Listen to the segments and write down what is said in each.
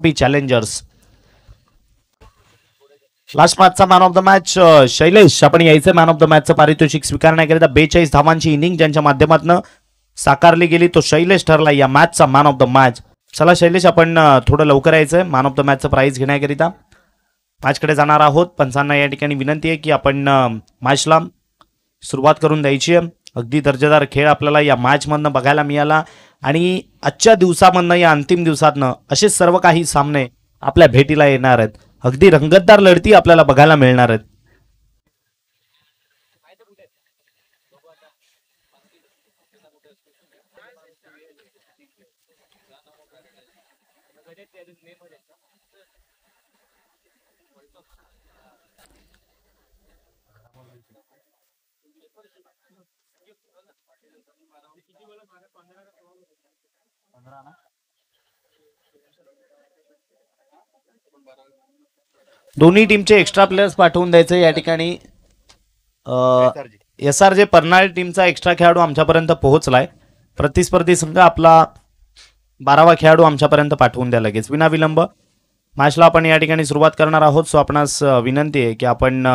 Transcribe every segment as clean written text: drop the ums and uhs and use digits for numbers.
MP challengers. Last मॅचचा man of the match Shailesh. आपण यायचं मॅन ऑफ द मॅचचं पारितोषिक स्वीकारण्याकरिता 42 धावांची इनिंग ज्यांच्या माध्यमातून साकारली गेली तो शैलेश ठरला या मॅचचा मॅन ऑफ द मॅच. चला शैलेश, आपण थोडं लवकर यायचंय मॅन ऑफ द मॅचचं प्राइज घेण्याकरिता. मॅचकडे जाणार आहोत. पंचांना या ठिकाणी विनंती आहे की आपण मॅचला सुरुवात करून द्यायची आहे. अगदी दर्जेदार खेळ आपल्याला या मॅचमधनं बघायला मिळाला आणि आजच्या दिवसामधनं या अंतिम दिवसातनं असे सर्व काही सामने आपल्या भेटीला येणार आहेत. अगदी रंगतदार लढती आपल्याला बघायला मिळणार आहेत. दोन्ही टीमचे एक्स्ट्रा प्लेयर्स पाठवून द्यायचे या ठिकाणी. SRJ परनाळ टीमचा एक्स्ट्रा खेळाडू आमच्यापर्यंत पोहोचलाय. प्रतिस्पर्धी संघ आपला 12वा खेळाडू आमच्यापर्यंत पाठवून द्या लगेच विनाविलंब. मॅचला आपण या ठिकाणी सुरुवात करणार आहोत. सो आपणास विनंती आहे की आपण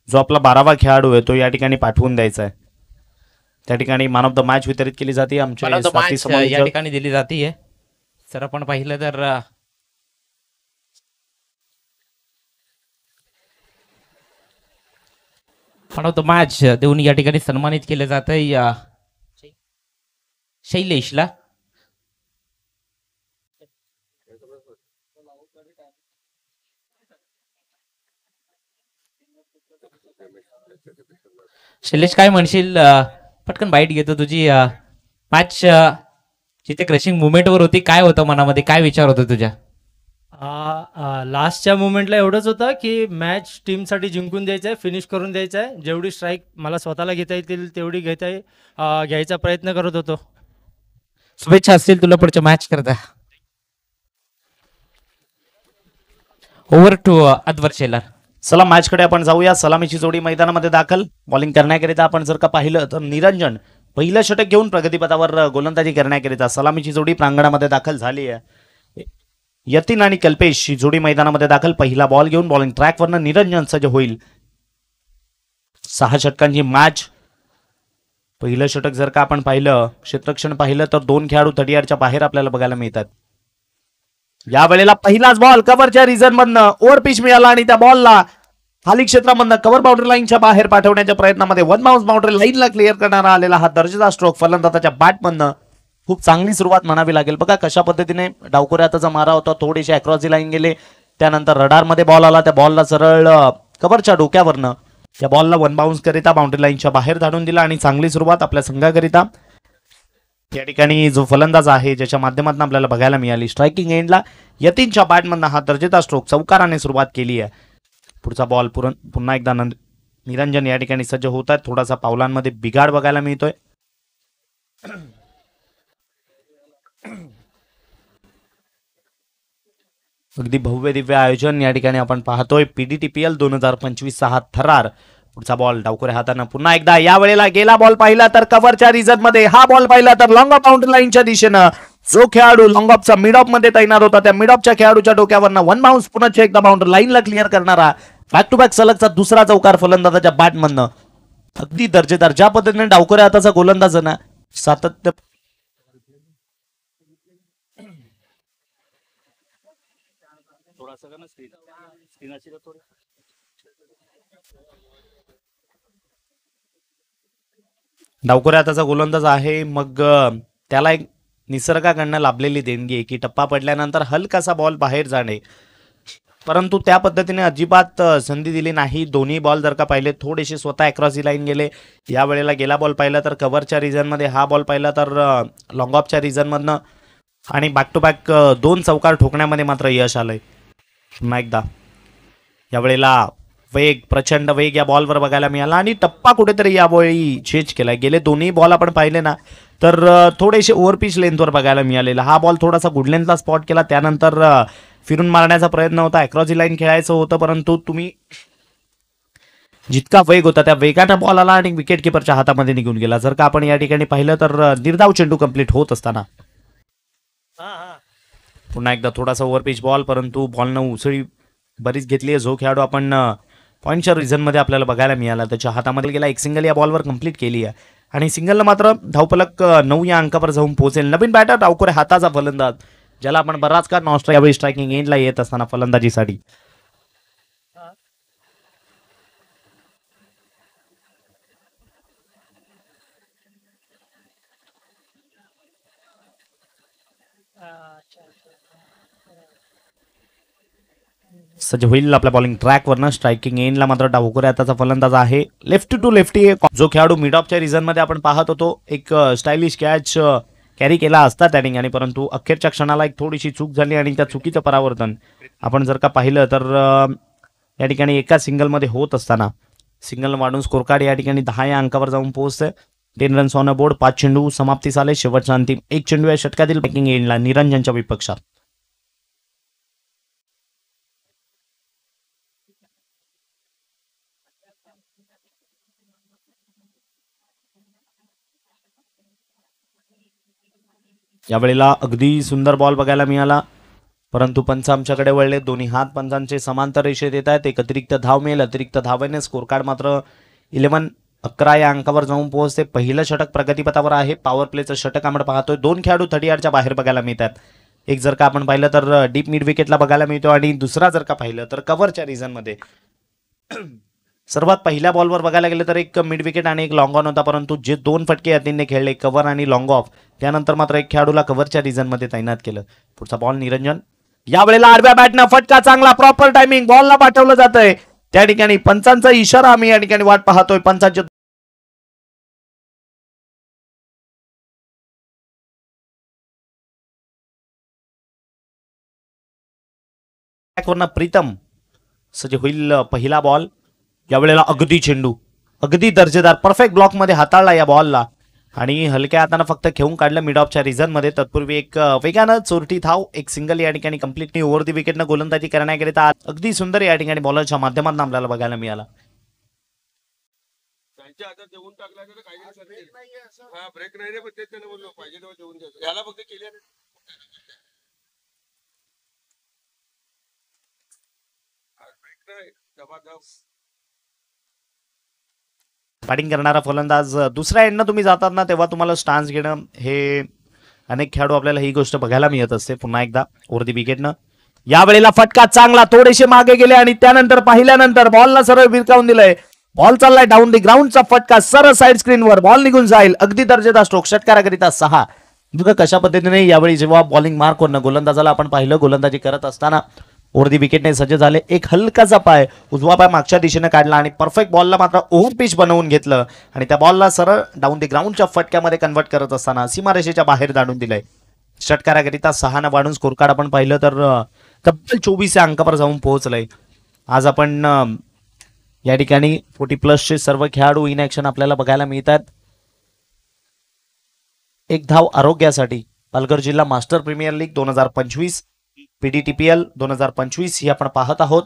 जो आपला 12वा खेळाडू आहे तो या ठिकाणी पाठवून द्यायचा आहे. त्या ठिकाणी मॅन ऑफ द मॅच वितरित केली जाते आमच्या या ठिकाणी दिली जाते. सर आपण पाहिलं तर मॅन ऑफ द मॅच देऊन या ठिकाणी सन्मानित केलं जात आहे शैलेशला. शैलेश काय म्हणशील? पटकन बाईट घेतो तुझी. मॅच जिथे क्रशिंग मुवमेंट वर होती, काय होतं मनामध्ये, काय विचार होता तुझ्या? लास्टच्या मुवमेंटला एवढंच होतं की मॅच टीमसाठी जिंकून द्यायचं आहे, फिनिश करून द्यायचं आहे. जेवढी स्ट्राईक मला स्वतःला घेता येतील तेवढी घ्यायचा प्रयत्न करत होतो. शुभेच्छा असतील तुला पुढच्या मॅच करता. ओव्हर टू अद्वर शेलार. चला मॅचकडे आपण जाऊया. सलामीची जोडी मैदानामध्ये दाखल. बॉलिंग करण्याकरिता आपण जर का पाहिलं तर निरंजन पहिलं षटक घेऊन प्रगतीपथावर गोलंदाजी करण्याकरिता सलामीची जोडी प्रांगणामध्ये दाखल झाली आहे. यतीन आणि कल्पेश ही जोडी मैदानामध्ये दाखल. पहिला बॉल घेऊन बॉलिंग ट्रॅकवरनं निरंजन सज्ज होईल. 6 षटकांची मॅच. पहिलं षटक जर का आपण पाहिलं, क्षेत्ररक्षण पाहिलं तर 2 खेळाडू 30 बाहेर आपल्याला बघायला मिळतात. या वेळेला पहिलाच बॉल कव्हरच्या रिझन मधनं ओव्हर पिच मिळाला आणि त्या बॉलला खाली क्षेत्रामधनं कव्हर बाउंड्री लाईनच्या बाहेर पाठवण्याच्या प्रयत्नामध्ये वन बाउन्स बाउंड्री लाईनला क्लिअर करणारा आलेला हा दर्जेदार स्ट्रोक फलंदाजाच्या बॅटमधनं. खूप चांगली सुरुवात म्हणावी लागेल. बघा कशा पद्धतीने डावखोऱ्याचा मारा होता. थोडेसे अक्रॉस लाईन गेले, त्यानंतर रडारमध्ये बॉल आला. त्या बॉलला सरळ कव्हरच्या डोक्यावरनं त्या बॉलला वन बाउन्स करिता बाउंड्री लाईनच्या बाहेर धाडून दिला आणि चांगली सुरुवात आपल्या संघाकरिता या ठिकाणी जो फलंदाज आहे ज्याच्या माध्यमातून आपल्याला बघायला मिळाली. स्ट्रायकिंग एंडला यतीनच्या बॅटमधनं हा दर्जेदार स्ट्रोक चौकाराने सुरुवात केली आहे. पुढचा बॉल पुन्हा एकदा निरंजन या ठिकाणी सज्ज होत आहेत. थोडासा पावलांमध्ये बिघाड बघायला मिळतोय. अगदी भव्य दिव्य आयोजन या ठिकाणी आपण पाहतोय. PDTPL 2025 थरार. पुढचा बॉल डावखोऱ्या हातानं पुन्हा एकदा. या वेळेला गेला बॉल पाहिला तर कव्हरच्या रिझन मध्ये, हा बॉल पाहिला तर लॉंग ऑफ बाउंड्री लाईनच्या दिशेनं. जो खेळाडू लॉंग ऑफचा मिड ऑफ मध्ये तैनात होता त्या मिड ऑफच्या खेळाडूच्या डोक्यावरनं वन बाउन्स पुन्हा एकदा बाउंड्री लाईनला क्लिअर करणारा बॅक टू बॅक सलगचा दुसरा चौकार फलंदाजाच्या बॅटमधनं. अगदी दर्जेदार ज्या पद्धतीने डावखोऱ्या हाताचा गोलंदाज ना सातत्य डावखोऱ्या हाताचा गोलंदाज आहे. मग त्याला एक निसर्गाकडनं लाभलेली देणगी आहे की टप्पा पडल्यानंतर हलकासा बॉल बाहेर जाणे, परंतु त्या पद्धतीने अजिबात संधी दिली नाही. दोन्ही बॉल जर का पाहिले थोडेसे स्वतः अक्रॉस लाईन गेले. या वेळेला गेला बॉल पाहिला तर कव्हरच्या रिझनमध्ये, हा बॉल पाहिला तर लॉंग ऑफच्या रिझनमधनं आणि बॅक टू बॅक 2 चौकार ठोकण्यामध्ये मात्र यश आलंय. पुन्हा एकदा या वेळेला वेग, प्रचंड वेग या बॉलवर बघायला मिळाला आणि टप्पा कुठेतरी यावेळी चेंज केलाय. गेले दोन्ही बॉल आपण पाहिले ना तर थोडेसे ओव्हरपिच लेंथवर बघायला मिळालेला. हा बॉल थोडासा गुड लेंथला स्पॉट केला, त्यानंतर फिरून मारण्याचा प्रयत्न होता, अक्रॉस लाईन खेळायचं होतं, परंतु तुम्ही जितका वेग होता त्या वेगानं बॉल आला आणि विकेट किपरच्या हातामध्ये निघून गेला. जर का आपण या ठिकाणी पाहिलं तर निर्धाव चेंडू कंप्लीट होत असताना पुन्हा एकदा थोडासा ओव्हर पिच बॉल, परंतु बॉलनं उसळी बरीच घेतली आहे. जो खेळाडू आपण पॉईंटच्या रिझनमध्ये आपल्याला बघायला मिळाला त्याच्या हातामध्ये गेला. एक सिंगल या बॉलवर कंप्लीट केली आहे आणि सिंगलला मात्र धावफलक 9 या अंकावर जाऊन पोहोचेल. नवीन बॅटर डावखोरे हाताचा फलंदाज, ज्याला आपण बराच काळ नॉन स्ट्राईक यावेळी स्ट्रायकिंग एंडला येत असताना फलंदाजीसाठी. सज्ज होईल आपल्या बॉलिंग ट्रॅकवरनं. स्ट्रायकिंग एंडला मात्र डावखोरे हाताचा फलंदाज आहे. लेफ्टी टू लेफ्टी जो खेळाडू मिड ऑफच्या रिझनमध्ये आपण पाहत होतो, एक स्टायलिश कॅच कॅरी केला असता त्या ठिकाणी, परंतु अखेरच्या क्षणाला एक थोडीशी चूक झाली आणि त्या चुकीचं परावर्तन आपण जर का पाहिलं तर या ठिकाणी एका सिंगलमध्ये होत असताना सिंगल वाढून स्कोर कार्ड या ठिकाणी 10 या अंकावर जाऊन पोहोचते. 10 रन्स ऑन अ बोर्ड. 5 चेंडू समाप्तीस आले. शेवटचा अंतिम 1 चेंडू या षटकातील बॅटिंग एंडला निरंजनच्या विपक्षात. यावेळेला अगदी सुंदर बॉल बघायला मिळाला, परंतु पंच आमच्याकडे वळले. दोन्ही हात पंचांचे समांतर रेषेत येत आहेत. एक अतिरिक्त धाव मिळेल. अतिरिक्त धावेने स्कोर कार्ड मात्र 11 या अंकावर जाऊन पोहोचते. पहिलं षटक प्रगतीपथावर आहे. पॉवर प्लेचं षटक आपण पाहतोय. 2 खेळाडू 30 यार्डच्या बाहेर बघायला मिळतात. एक जर का आपण पाहिलं तर डीप मिड विकेटला बघायला मिळतो आणि दुसरा जर का पाहिलं तर कव्हरच्या रिझनमध्ये. सर्वात पहिल्या बॉलवर बघायला गेलं तर एक मिड विकेट आणि एक लॉंग ऑन होता, परंतु जे 2 फटके यतीनने खेळले, कव्हर आणि लॉंग ऑफ, त्यानंतर मात्र एक खेळाडूला कव्हरच्या रिझनमध्ये तैनात केलं. पुढचा बॉल निरंजन. यावेळेला आडव्या बॅटनं फटका चांगला, प्रॉपर टायमिंग, बॉलला पाठवलं जातंय. त्या ठिकाणी पंचांचा इशारा आम्ही या ठिकाणी वाट पाहतोय. पंचांच्या प्रीतम सज्ज होईल पहिला बॉल. यावेळेला अगदी चेंडू, अगदी दर्जेदार, परफेक्ट ब्लॉकमध्ये हाताळला या बॉलला आणि हलक्या हाताने फक्त खेळून काढलं मिड ऑफच्या रिझनमध्ये. तत्पूर्वी एक वेगानं चोरटी धाव, एक सिंगल या ठिकाणी कंप्लीटली ओव्हर दी विकेटनं गोलंदाजी करण्याकरिता अगदी सुंदर या ठिकाणी बॉलरच्या माध्यमातून आपल्याला बघायला मिळाला. बॅटिंग करणारा फलंदाज दुसऱ्या एंडनं तुम्ही जातात ना, तेव्हा तुम्हाला स्टान्स घेणं हे अनेक खेळाडू आपल्याला ही गोष्ट बघायला मिळत असते. पुन्हा एकदा ओव्हर दी विकेटनं यावेळेला फटका चांगला, थोडेसे मागे गेले आणि त्यानंतर पाहिल्यानंतर बॉलला सरळ विरकावून दिलंय. बॉल चाललाय डाऊन दी ग्राउंडचा फटका, सरळ साईड स्क्रीनवर बॉल निघून जाईल. अगदी दर्जेदार स्ट्रोक, षटकाराकरिता 6. बघा कशा पद्धतीने यावेळी जेव्हा बॉलिंग मार्क होणं गोलंदाजाला आपण पाहिलं, गोलंदाजी करत असताना ओव्हर दी विकेटने सज्ज झाले. एक हलकाचा पाय, उजवा पाय मागच्या दिशेने काढला आणि परफेक्ट बॉलला मात्र ओव्हर पिच बनवून घेतलं आणि त्या बॉलला सरळ डाऊन दी ग्राउंडच्या फटक्यामध्ये कन्वर्ट करत असताना सीमारेषेच्या बाहेर दाडून दिलंय. षटकाराकरिता 6 वाढून स्कोर कार्ड आपण पाहिलं तर तब्बल 24 या अंकावर जाऊन पोहोचलंय. आज आपण या ठिकाणी 40+ सर्व खेळाडू इन ऍक्शन आपल्याला बघायला मिळतात. एक धाव आरोग्यासाठी पालघर जिल्हा मास्टर प्रीमियर लीग 2025 PDTPL 2025 ही आपण पाहत आहोत.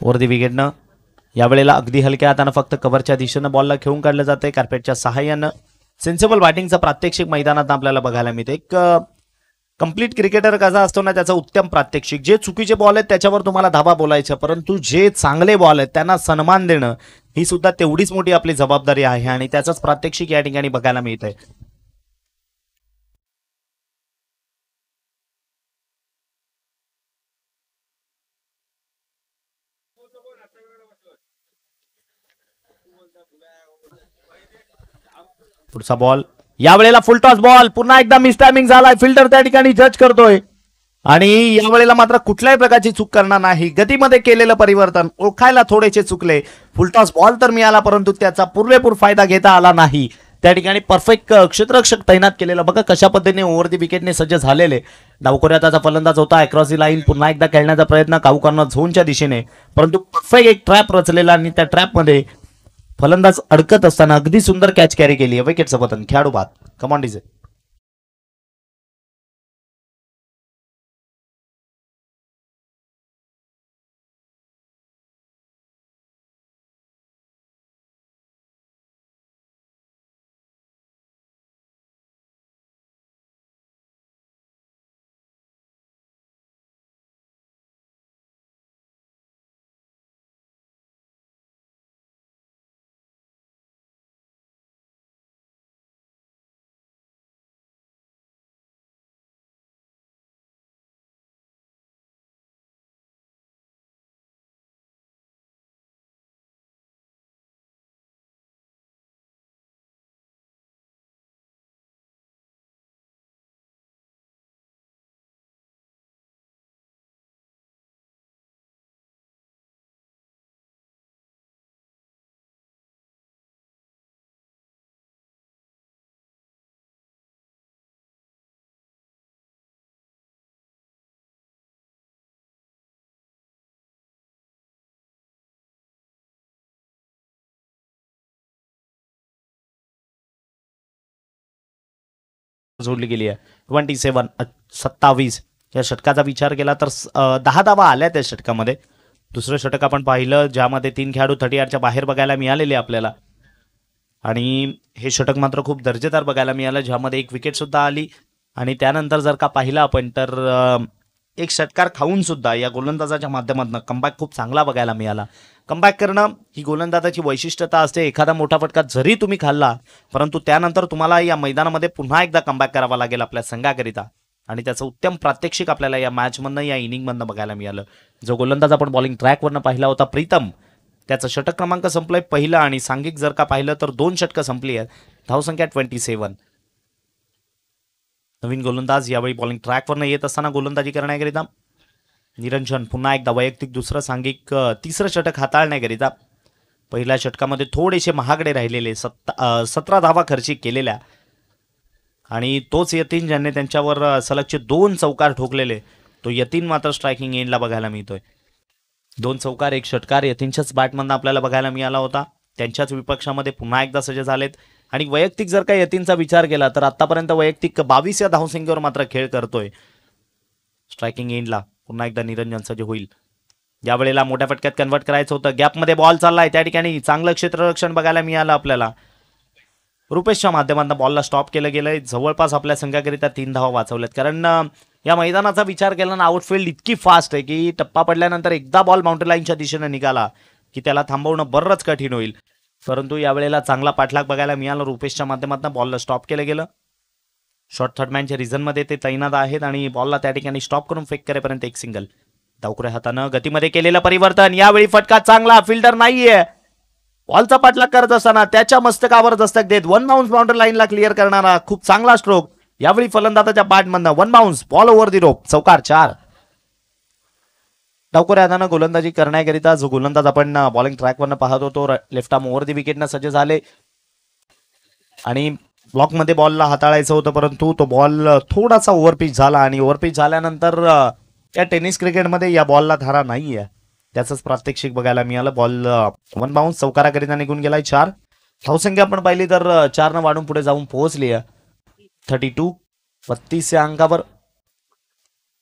वरती विकेटनं यावेळेला अगदी हलक्या हातानं फक्त कव्हरच्या दिशेनं बॉलला खेळून काढलं जातंय. कार्पेटच्या सहाय्यानं सेन्सिबल बॅटिंगचं प्रात्यक्षिक मैदानात आपल्याला बघायला मिळते. एक कंप्लीट क्रिकेटर कसा असतो ना, त्याचं उत्तम प्रात्यक्षिक. जे चुकीचे बॉल आहेत त्याच्यावर तुम्हाला धाबा बोलायचं, परंतु जे चांगले बॉल आहेत त्यांना सन्मान देणं ही सुद्धा तेवढीच मोठी आपली जबाबदारी आहे आणि त्याचंच प्रात्यक्षिक या ठिकाणी बघायला मिळतंय. पुढचा बॉल यावेळेला फुल टॉस बॉल, पुन्हा एकदा मिस टायमिंग झालाय. फिल्डर त्या ठिकाणी जज करतोय आणि यावेळेला मात्र कुठल्याही प्रकारची चूक करणार नाही. गतीमध्ये केलेलं परिवर्तन ओळखायला थोडेसे चुकले. फुल टॉस बॉल तर मिळाला, परंतु त्याचा पुरेपूर फायदा घेता आला नाही. त्या ठिकाणी परफेक्ट क्षेत्ररक्षक तैनात केलेला. बघा कशा पद्धतीने ओव्हर दी विकेटने सज्ज झालेले. डावखोऱ्या त्याचा फलंदाज होता. अक्रॉस दी लाईन पुन्हा एकदा खेळण्याचा प्रयत्न काऊ करणं झोनच्या दिशेने, परंतु परफेक्ट एक ट्रॅप रचलेला आणि त्या ट्रॅपमध्ये फलंदाज अडकत असताना अगदी सुंदर कॅच कॅरी केली आहे. विकेटचं पतन. खेळाडू बाद. Come on DJ. जोडली गेली आहे. 27 या षटकाचा विचार केला तर 10 धावा आल्या त्या षटकामध्ये. दुसरं षटक आपण पाहिलं ज्यामध्ये 3 खेळाडू 30 बाहेर बघायला मिळालेले आपल्याला. आणि हे षटक मात्र खूप दर्जेदार बघायला मिळालं ज्यामध्ये एक विकेट सुद्धा आली. आणि त्यानंतर जर का पाहिलं आपण तर एक षटकार खाऊन सुद्धा या गोलंदाजाच्या माध्यमातून कमबॅक खूप चांगला बघायला मिळाला. कमबॅक करणं ही गोलंदाजाची वैशिष्ट्यता असते. एखादा मोठा फटका जरी तुम्ही खाल्ला परंतु त्यानंतर तुम्हाला या मैदानामध्ये पुन्हा एकदा कमबॅक करावा लागेल आपल्या संघाकरिता. आणि त्याचं उत्तम प्रात्यक्षिक आपल्याला या मॅचमधनं या इनिंगमधनं बघायला मिळालं. जो गोलंदाज आपण बॉलिंग ट्रॅकवरनं पाहिला होता प्रीतम, त्याचं षटक क्रमांक संपलंय पहिलं. आणि सांघिक जर का पाहिलं तर 2 षटकं संपली आहेत. धावसंख्या 27. नवीन गोलंदाज यावेळी बॉलिंग ट्रॅकवरनं येत असताना गोलंदाजी करण्याकरिता निरंजन पुन्हा एकदा वैयक्तिक दुसरं सांघिक तिसरं षटक हाताळण्याकरिता. पहिल्या षटकामध्ये थोडेसे महागडे राहिलेले 17 धावा खर्चिक केलेल्या. आणि तोच यतीन ज्यांनी त्यांच्यावर सलगचे 2 चौकार ठोकलेले, तो यतीन मात्र स्ट्रायकिंग एंडला बघायला मिळतोय. 2 चौकार 1 षटकार यतीनच्याच बॅटमधनं आपल्याला बघायला मिळाला होता. त्यांच्याच विपक्षामध्ये पुन्हा एकदा सज्ज झालेत. आणि वैयक्तिक जर का यतीनचा विचार केला तर आतापर्यंत वैयक्तिक 22 या धावसंख्येवर मात्र खेळ करतोय. स्ट्रायकिंग एंडला पुन्हा एकदा निरंजन सज्ज होईल. यावेळेला मोठ्या फटक्यात कन्वर्ट करायचं होतं. गॅपमध्ये बॉल चाललाय त्या ठिकाणी चांगलं क्षेत्ररक्षण बघायला मिळालं आपल्याला. रुपेशच्या माध्यमातून बॉलला स्टॉप केलं गेलंय. जवळपास आपल्या संघाकरिता 3 धावा वाचवल्यात. कारण या मैदानाचा विचार केला ना आउटफील्ड इतकी फास्ट आहे की टप्पा पडल्यानंतर एकदा बॉल बाउंड्री लाईनच्या दिशेने निघाला की त्याला थांबवणं बरंच कठीण होईल. परंतु यावेळेला चांगला पाठलाग बघायला मिळाला. रुपेशच्या माध्यमातून बॉलला स्टॉप केलं गेलं. शॉर्ट थर्डमॅनच्या रिझनमध्ये ते तैनात आहेत आणि बॉलला त्या ठिकाणी स्टॉप करून फेक करेपर्यंत एक सिंगल. डावकुऱ्या हातानं गतीमध्ये केलेलं परिवर्तन. यावेळी फटका चांगला. फिल्डर नाहीये. बॉलचा पाठलाग करत असताना त्याच्या मस्तकावर दस्तक देत 1 बाउन्स बाउंड्री लाईनला क्लिअर करणारा खूप चांगला स्ट्रोक. यावेळी फलंदाजाच्या बॅटमधनं 1 बाउन्स बॉल ओव्हर दी रोप. चौकार 4. डावकुऱ्या हातानं गोलंदाजी करण्याकरिता जो गोलंदाज आपण बॉलिंग ट्रॅकवरनं पाहत होतो लेफ्ट आर्म ओव्हर दी विकेटनं सज्ज झाले. आणि ब्लॉकमध्ये बॉलला हाताळायचं होतं परंतु तो बॉल थोडासा ओव्हरपिच झाला. आणि ओव्हरपिच झाल्यानंतर या टेनिस क्रिकेटमध्ये या बॉलला धारा नाहीये. त्याचंच प्रात्यक्षिक बघायला मिळालं. बॉल 1 बाउन्स चौकाराकरिता निघून गेलाय. 4. धावसंख्या आपण पाहिली तर 4 वाढून पुढे जाऊन पोहोचली आहे. 32 या अंकावर.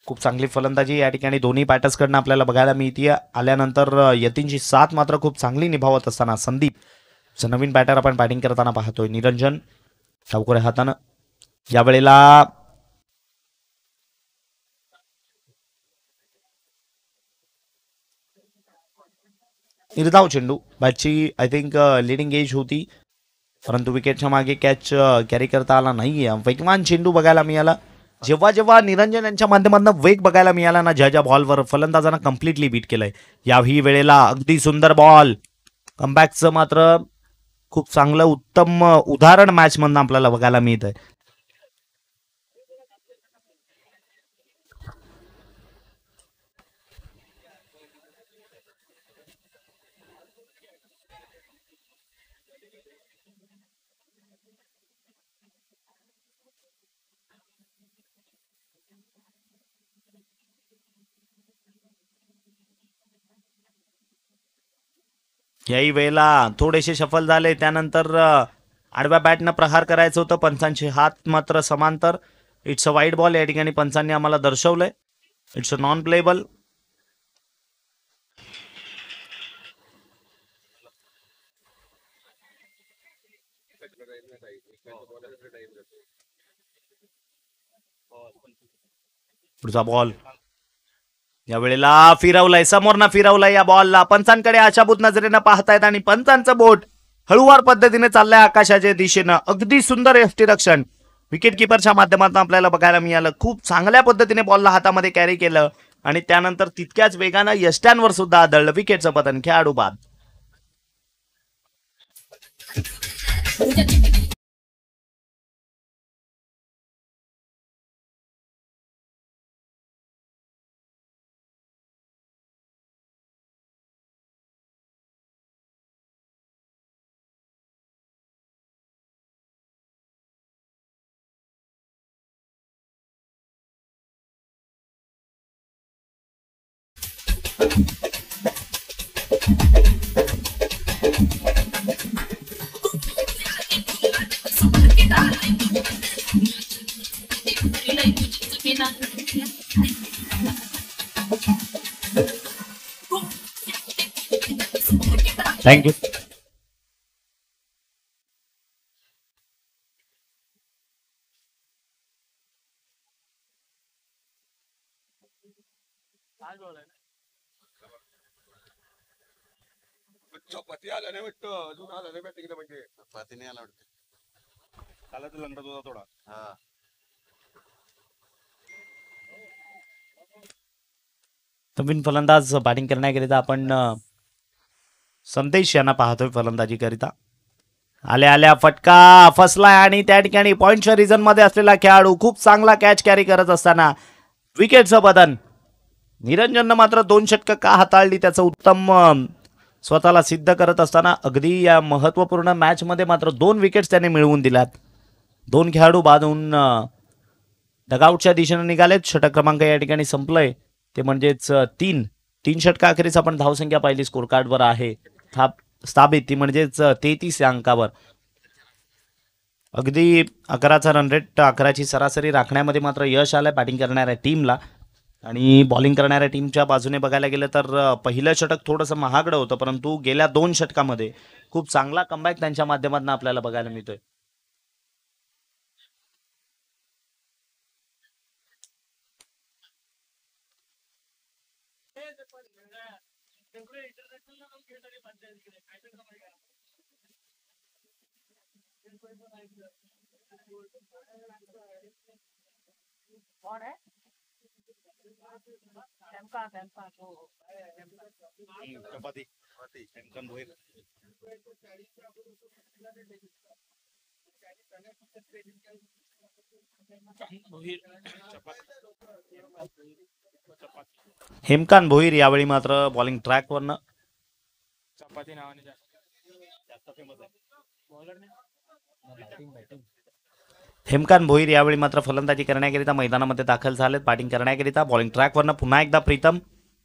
खूप चांगली फलंदाजी या ठिकाणी दोन्ही बॅटर्सकडनं आपल्याला बघायला मिळते. आल्यानंतर यतीनची साथ मात्र खूप चांगली निभावत असताना संदीप नवीन बॅटर आपण बॅटिंग करताना पाहतोय. निरंजन डावकुऱ्या हातानं यावेळेला निर्धाव चेंडू. बॅटची आय थिंक लिडिंग एज होती परंतु विकेटच्या मागे कॅच कॅरी करता आला नाहीये. वेगवान चेंडू बघायला मिळाला. जेव्हा जेव्हा निरंजन यांच्या माध्यमातून वेग बघायला मिळाला ना ज्या बॉलवर फलंदाजांना कम्प्लिटली बीट केलंय. याही वेळेला अगदी सुंदर बॉल. कमबॅकचं मात्र खूप चांगलं उत्तम उदाहरण मॅच मधनं आपल्याला बघायला मिळत आहे. याही वेळेला थोडेसे सफल झाले. त्यानंतर आडव्या बॅटनं प्रहार करायचं होतं. पंचांचे हात मात्र समांतर. इट्स अ वाईड बॉल या ठिकाणी पंचांनी आम्हाला दर्शवलंय. It's a non playable. पुढचा बॉल या वेळेला फिरवलाय, समोरनं फिरवलाय. या बॉलला पंचांकडे आशाभूत नजरेनं पाहतायत आणि पंचांचं बोट हळूवार पद्धतीने चाललंय आकाशाच्या दिशेनं. अगदी सुंदर यष्टीरक्षण विकेट किपरच्या माध्यमातून आपल्याला बघायला मिळालं. खूप चांगल्या पद्धतीने बॉलला हातामध्ये कॅरी केलं आणि त्यानंतर तितक्याच वेगानं यष्ट्यांवर सुद्धा आदळलं. विकेटचं पतन, खेळाडू बाद. थँक्यू. चपाती आला नाही वाटतं, अजून आला नाही बॅटिंगला. म्हणजे चपाती नाही आला वाटतं, काला तर लंगडत होता थोडा. हा, नवीन फलंदाज बॅटिंग करण्याकरिता आपण संदेश यांना पाहतोय फलंदाजी करिता. आल्या आल्या फटका फसलाय आणि त्या ठिकाणी पॉइंटच्या रिझन मध्ये असलेला खेळाडू खूप चांगला कॅच कॅरी करत असताना विकेटचं बदन. निरंजननं मात्र 2 षटकं का हाताळली त्याचं उत्तम स्वतःला सिद्ध करत असताना अगदी या महत्वपूर्ण मॅच मध्ये मात्र 2 विकेट्स त्याने मिळवून दिल्यात. 2 खेळाडू बाधून डगआउटच्या दिशेने निघालेत. षटक क्रमांक या ठिकाणी संपलंय ते म्हणजेच 3 षटका अखेरीस आपण धावसंख्या पाहिली स्कोर कार्डवर आहे स्थापित, ती म्हणजेच 33 या अंकावर. अगदी 11चा रन रेट, 11ची सरासरी राखण्यामध्ये मात्र यश आलंय बॅटिंग करणाऱ्या टीमला. आणि बॉलिंग करणाऱ्या टीमच्या बाजूने बघायला गेलं तर पहिलं षटक थोडंसं महागडं होतं, परंतु गेल्या 2 षटकामध्ये खूप चांगला कमबॅक त्यांच्या माध्यमातून आपल्याला बघायला मिळतोय. चपाती हेमकांत भोईर यावेळी मात्र बॉलिंग ट्रॅकवरनं. चपाती नावाने जास्त फेमस आहे. हेमकांत भोईर यावेळी मात्र फलंदाजी करण्याकरिता मैदानामध्ये दाखल झालेत बॅटिंग करण्याकरिता. बॉलिंग ट्रॅकवरनं पुन्हा एकदा प्रीतम.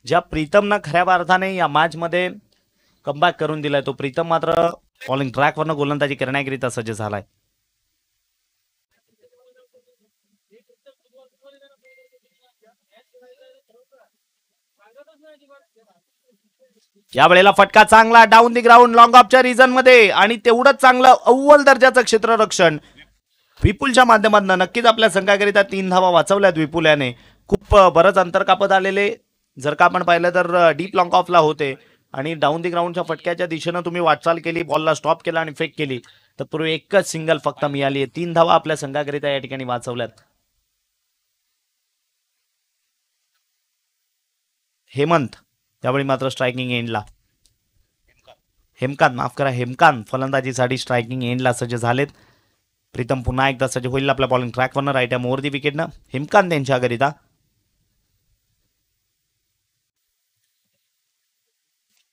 ज्या प्रीतमनं खऱ्या अर्थाने या मॅच मध्ये कमबॅक करून दिलाय तो प्रीतम मात्र बॉलिंग ट्रॅकवरनं गोलंदाजी करण्याकरिता सज्ज झालाय. या वेळेला फटका चांगला डाऊन दी ग्राउंड लॉंग ऑफच्या रिजन मध्ये आणि तेवढंच चांगलं अव्वल दर्जाचं क्षेत्ररक्षण विपुलच्या माध्यमातून. नक्कीच आपल्या संघाकरिता 3 धावा वाचवल्यात विपुल याने. खूप बरंच अंतर कापत आलेले जर का आपण पाहिलं तर डीप लॉंग ऑफला होते आणि डाऊन दी ग्राउंडच्या फटक्याच्या दिशेनं तुम्ही वाटचाल केली, बॉलला स्टॉप केला आणि फेक केली तर पूर्वी एकच सिंगल फक्त मिळाली आहे. 3 धावा आपल्या संघाकरिता या ठिकाणी वाचवल्यात. हेमंत त्यावेळी मात्र स्ट्रायकिंग एंडला. हेमकांत माफ करा, हेमकांत फलंदाजीसाठी स्ट्रायकिंग एंडला सज्ज झालेत. प्रीतम पुन्हा एकदा सज्ज होईल आपल्या बॉलिंग ट्रॅकवरनं राईट हॅम ओव्हर दी विकेटनं. हेमकांत यांच्याकरिता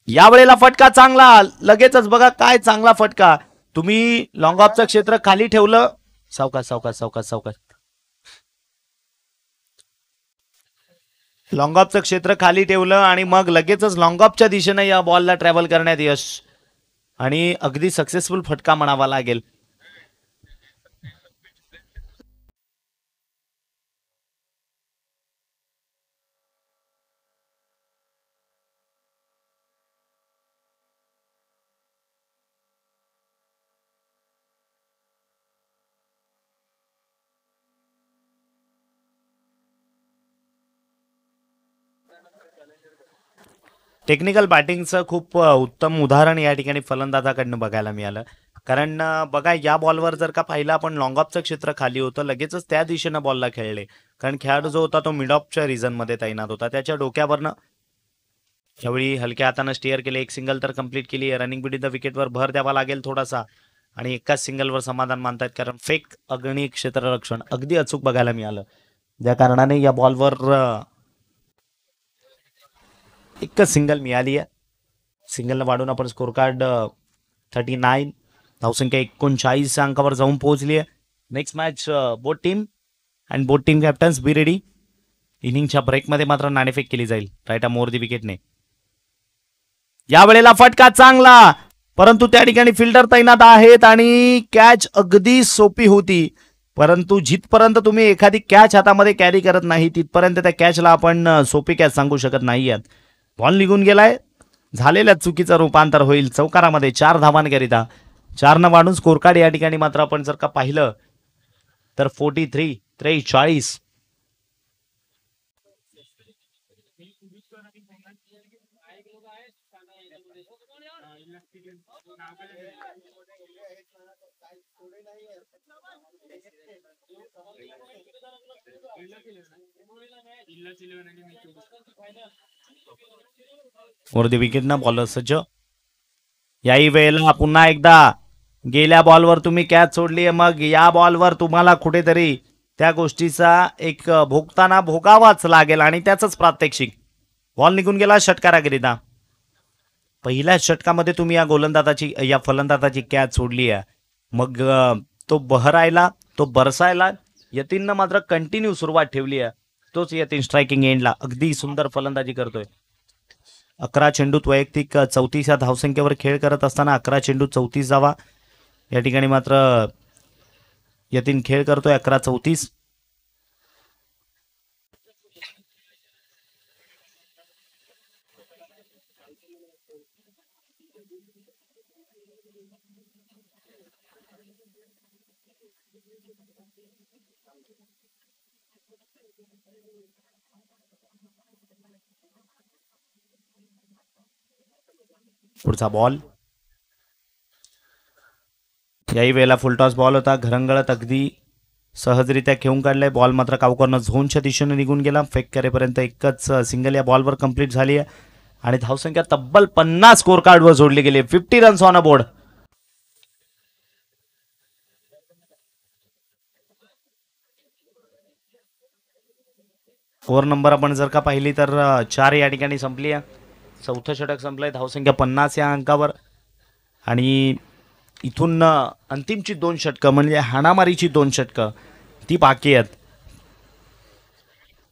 यावेळेला फटका चांगला लगेचच. बघा काय चांगला फटका. तुम्ही लॉंग ऑफचं क्षेत्र खाली ठेवलं. सावकाश सावकाश सावकाश सावकाश. लॉंग ऑफचं क्षेत्र खाली ठेवलं आणि मग लगेचच लॉंग ऑफच्या दिशेनं या बॉलला ट्रॅव्हल करण्यात यश. आणि अगदी सक्सेसफुल फटका म्हणावा लागेल. टेक्निकल बॅटिंगचं खूप उत्तम उदाहरण या ठिकाणी फलंदाजाकडनं बघायला मिळालं. कारण बघा या बॉलवर जर का पाहिलं आपण लॉंग ऑफचं क्षेत्र खाली होतं, लगेचच त्या दिशेनं बॉलला खेळले. कारण खेळाडू जो होता तो मिड ऑफच्या रिझनमध्ये तैनात होता. त्याच्या डोक्यावरनं त्यावेळी हलक्या हातानं स्टिअर केले. एक सिंगल तर कंप्लीट केली. रनिंग बिटवीन द विकेटवर भर द्यावा लागेल थोडासा आणि एकाच सिंगलवर समाधान मानतायत. कारण फेक अग्नी क्षेत्ररक्षण अगदी अचूक बघायला मिळालं. ज्या कारणाने या बॉलवर एकच सिंगल मिळाली आहे. सिंगलनं वाढून आपण स्कोर कार्ड 39 धावसंख्या 39 अंकावर जाऊन पोहोचली आहे. Next match both team and both team captains be ready. इनिंगच्या ब्रेकमध्ये मात्र नाणेफेक केली जाईल राईट मोर दी विकेटने. यावेळेला फटका चांगला, परंतु त्या ठिकाणी फिल्डर तैनात आहेत आणि कॅच अगदी सोपी होती. परंतु जिथपर्यंत तुम्ही एखादी कॅच हातामध्ये कॅरी करत नाही तिथपर्यंत त्या कॅचला आपण सोपी कॅच सांगू शकत नाही आहात. बॉल निघून गेलाय, झालेल्या चुकीचं रूपांतर होईल चौकारामध्ये 4 धावांकरिता. 4 न वाढून स्कोर कार्ड या ठिकाणी मात्र आपण जर का पाहिलं तर 43. वरती विकेटनं बॉलर सज्ज. याही वेळेला पुन्हा एकदा गेल्या बॉलवर तुम्ही कॅच सोडली, मग या बॉलवर तुम्हाला कुठेतरी त्या गोष्टीचा एक भोगताना भोगावाच लागेल आणि त्याचंच प्रात्यक्षिक. बॉल निघून गेला षटकाराकरिता. पहिल्या षटकामध्ये तुम्ही या फलंदाजाची कॅच सोडली आहे, मग तो बहरायला तो बरसायला यतीननं मात्र कंटिन्यू सुरुवात ठेवली आहे. तोच यतीन स्ट्रायकिंग एंडला अगदी सुंदर फलंदाजी करतोय. 11 चेंडूत वैयक्तिक 34 या धावसंख्येवर खेळ करत असताना 11 चेंडू 34 धावा. या ठिकाणी मात्र यतीन खेळ करतोय 11-34. पुढचा बॉल याही वेळेला फुलटॉस बॉल होता. घरंगळत अगदी सहजरित्या खेळून काढलाय. बॉल मात्र कावकॉर्नर झोनच्या दिशेने निघून गेला. फेक करेपर्यंत एकच सिंगल या बॉलवर कंप्लीट झाली आहे आणि धावसंख्या तब्बल 50 स्कोर कार्डवर जोडली गेली. 50 runs on a board. Over number आपण जर का पाहिली तर 4 या ठिकाणी संपली आहे. चौथं षटक संपलंय. धावसंख्या 50 या अंकावर आणि इथून अंतिमची 2 षटकं म्हणजे हाणामारीची 2 षटकं ती बाकी आहेत.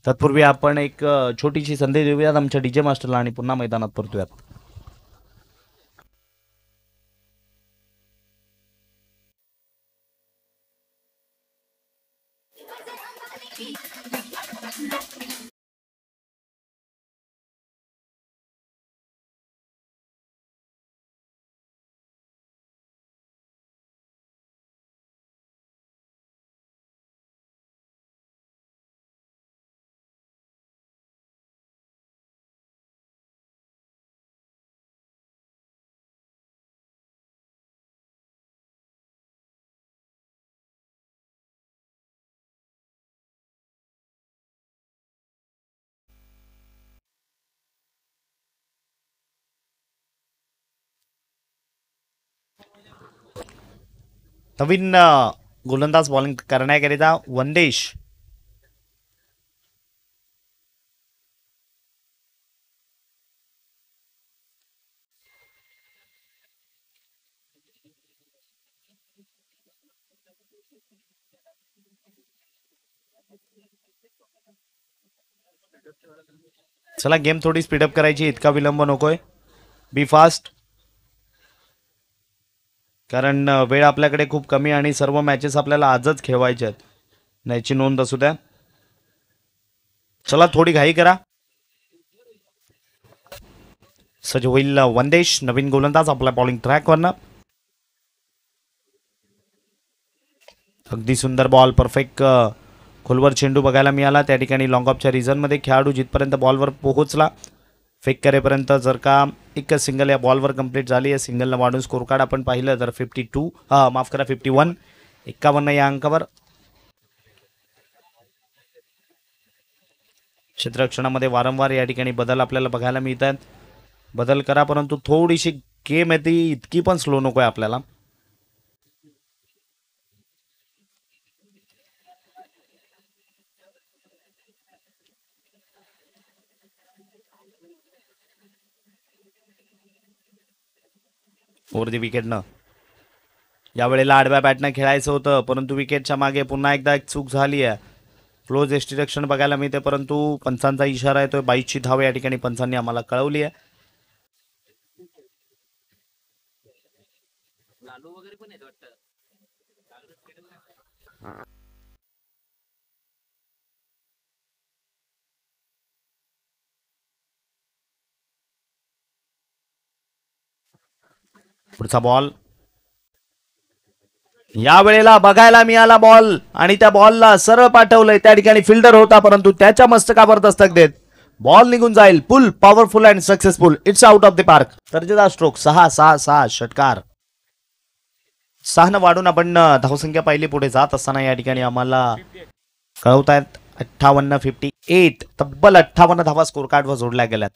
तत्पूर्वी आपण एक छोटीशी संधी देऊयात आमच्या डीजे मास्टरला आणि पुन्हा मैदानात परतूयात. नवीन गोलंदाज बॉलिंग करण्याकरिता वनदेश. चला गेम थोडी स्पीडअप करायची, इतका विलंब नकोय. बी फास्ट. कारण वेळ आपल्याकडे खूप कमी आणि सर्व मॅचेस आपल्याला आजच खेळवायचे आहेत. याची नोंद असू द्या. चला थोडी घाई करा. सज्ज होईल वंदेश, नवीन गोलंदाज आपल्या बॉलिंग ट्रॅकवरनं. अगदी सुंदर बॉल, परफेक्ट खोलवर चेंडू बघायला मिळाला. त्या ठिकाणी लॉंग ऑफच्या रिझनमध्ये खेळाडू जिथपर्यंत बॉलवर पोहोचला फेक करेपर्यंत जर का एक सिंगल या बॉलवर कंप्लीट झाली, या सिंगलनं वाढून स्कोर कार्ड आपण पाहिलं तर 52 माफ करा 51 51 या अंकावर. क्षेत्ररक्षणामध्ये वारंवार या ठिकाणी बदल आपल्याला बघायला मिळतात. बदल करा, परंतु थोडीशी गेम आहे ती इतकी पण स्लो नको आहे आपल्याला. ओव्हर दी विकेटनं यावेळेला आडव्या बॅटनं खेळायचं होतं, परंतु विकेटच्या मागे पुन्हा एकदा एक चूक झाली आहे. क्लोज डिरेक्शन बघायला मिळते, परंतु पंचांचा इशारा येतोय. 22ची धाव या ठिकाणी पंचांनी आम्हाला कळवली आहे. पुढचा बॉल या वेळेला बघायला मिळाला बॉल आणि त्या बॉलला सरळ पाठवलंय. त्या ठिकाणी फिल्डर होता, परंतु त्याच्या मस्तकावर दस्तक देत बॉल निघून जाईल. Pull powerful and successful. It's out of the park. दर्जेदार स्ट्रोक. 6-6-6 षटकार. 6 वाढून आपण धावसंख्या पाहिली पुढे जात असताना या ठिकाणी आम्हाला कळवतायत 58 तब्बल 58 धावा स्कोर कार्डवर जोडल्या गेल्यात.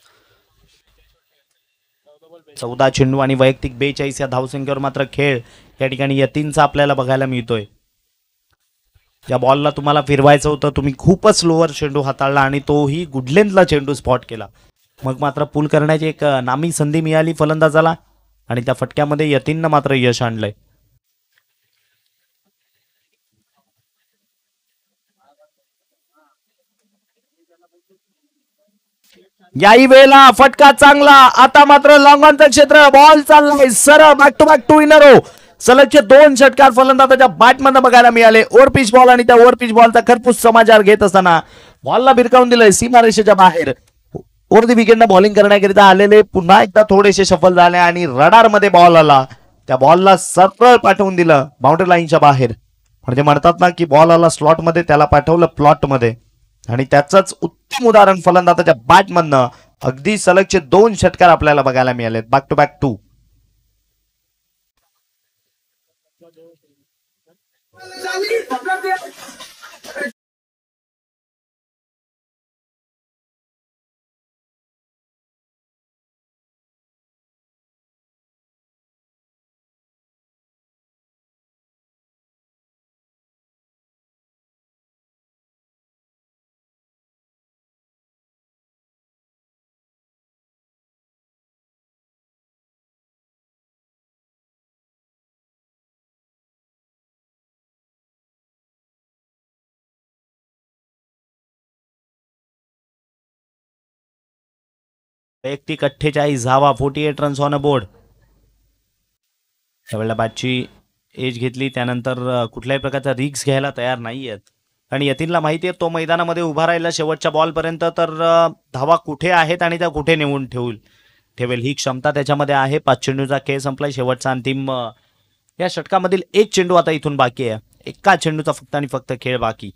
14 चेंडू आणि वैयक्तिक 42 या धावसंख्येवर मात्र खेळ या ठिकाणी यतीनचा आपल्याला बघायला मिळतोय. या बॉलला तुम्हाला फिरवायचं होतं, तुम्ही खूपच स्लोअर चेंडू हाताळला आणि तोही गुडलेंथला चेंडू स्पॉट केला. मग मात्र पूल करण्याची एक नामी संधी मिळाली फलंदाजाला आणि त्या फटक्यामध्ये यतीननं मात्र यश आणलंय. याही वेळेला फटका चांगला. आता मात्र लॉंगॉनचं क्षेत्र. बॉल चाललाय सरळ back to back 2 in a row. सलगचे 2 षटकार फलंदाजाच्या बॅटमधनं बघायला मिळाले. ओव्हर पिच बॉल आणि त्या ओव्हर पिच बॉलचा खरपूस समाचार घेत असताना बॉलला भिरकावून दिलंय सीमारेषेच्या बाहेर. ओव्हर दी विकेटनं बॉलिंग करण्याकरिता आलेले पुन्हा एकदा थोडेसे सफल झाले आणि रडार मध्ये बॉल आला. त्या बॉलला सरळ पाठवून दिलं बाउंड्री लाईनच्या बाहेर. म्हणजे म्हणतात ना की बॉल आला स्लॉट मध्ये, त्याला पाठवलं प्लॉट मध्ये आणि त्याचंच उत्तम उदाहरण फलंदाजाच्या बॅटमधनं अगदी सलगचे 2 षटकार आपल्याला बघायला मिळाले. Back to back 2. वैयक्तिक 48 धावा, 48 रन्स ऑन अ बोर्ड. त्यावेळेला बॅटची एज घेतली, त्यानंतर कुठल्याही प्रकारचा रिक्स घ्यायला तयार नाही आहेत आणि यतीनला माहिती आहे तो मैदानामध्ये उभा राहिला शेवटच्या बॉलपर्यंत तर धावा कुठे आहेत आणि त्या कुठे नेऊन ठेवेल ही क्षमता त्याच्यामध्ये आहे. 5 चेंडूचा खेळ संपलाय. शेवटचा अंतिम या षटकामधील 1 चेंडू आता इथून बाकी आहे. एका चेंडूचा फक्त आणि फक्त खेळ बाकी.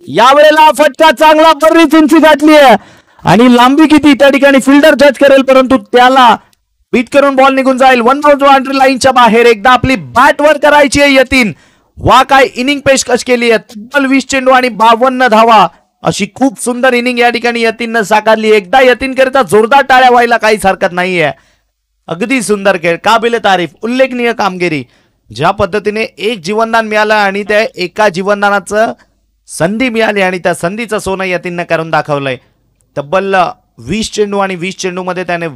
यावेळेला फटका चांगला, बरीच उंची गाठली आहे आणि लांबी किती त्या ठिकाणी फिल्डर जज करेल, परंतु त्याला बीट करून बॉल निघून जाईल. 1 बाउंड्री लाईनच्या बाहेर. एकदा आपली बॅट वर करायची आहे यतीन. वा काय इनिंग पेशकश केली आहे. तब्बल 20 चेंडू आणि 52 धावा अशी खूप सुंदर इनिंग या ठिकाणी यतीननं साकारली. एकदा यतीन करिता जोरदार टाळ्या व्हायला काहीच हरकत नाहीये. अगदी सुंदर खेळ, काबिले तारीफ, उल्लेखनीय कामगिरी. ज्या पद्धतीने एक जीवनदान मिळालं आणि त्या एका जीवनदानाचं संधी मिळाली आणि त्या संधीचं सोनं यतीननं करून दाखवलंय. तब्बल 20 चेंडू आणि 20 चेंडू मध्ये त्याने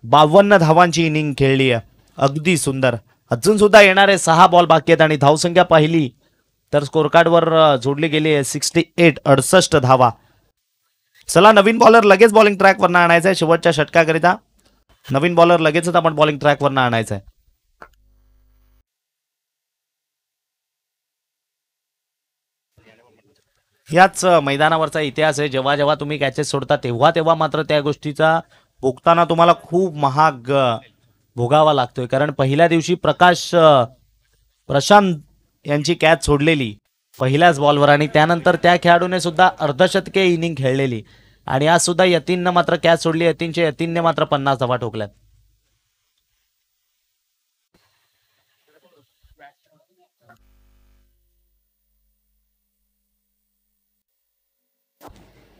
52 धावांची इनिंग खेळली आहे. अगदी सुंदर. अजून सुद्धा येणारे 6 बॉल बाकी आहेत आणि धावसंख्या पाहिली तर स्कोर कार्डवर जोडली गेली आहे 68 धावा. चला नवीन बॉलर लगेच बॉलिंग ट्रॅकवरनं आणायचा आहे शेवटच्या षटकाकरिता. नवीन बॉलर लगेचच आपण बॉलिंग ट्रॅकवरनं आणायचा आहे. याच मैदानावरचा इतिहास आहे. जेव्हा जेव्हा तुम्ही कॅचेस सोडता तेव्हा तेव्हा मात्र त्या गोष्टीचा भोगताना तुम्हाला खूप महाग भोगावा लागतोय. कारण पहिल्या दिवशी प्रशांत यांची कॅच सोडलेली पहिल्याच बॉलवर आणि त्यानंतर त्या खेळाडूने सुद्धा अर्धशतके इनिंग खेळलेली आणि आज सुद्धा यतीननं मात्र कॅच सोडली. यतीनने मात्र 50 धावा ठोकल्यात.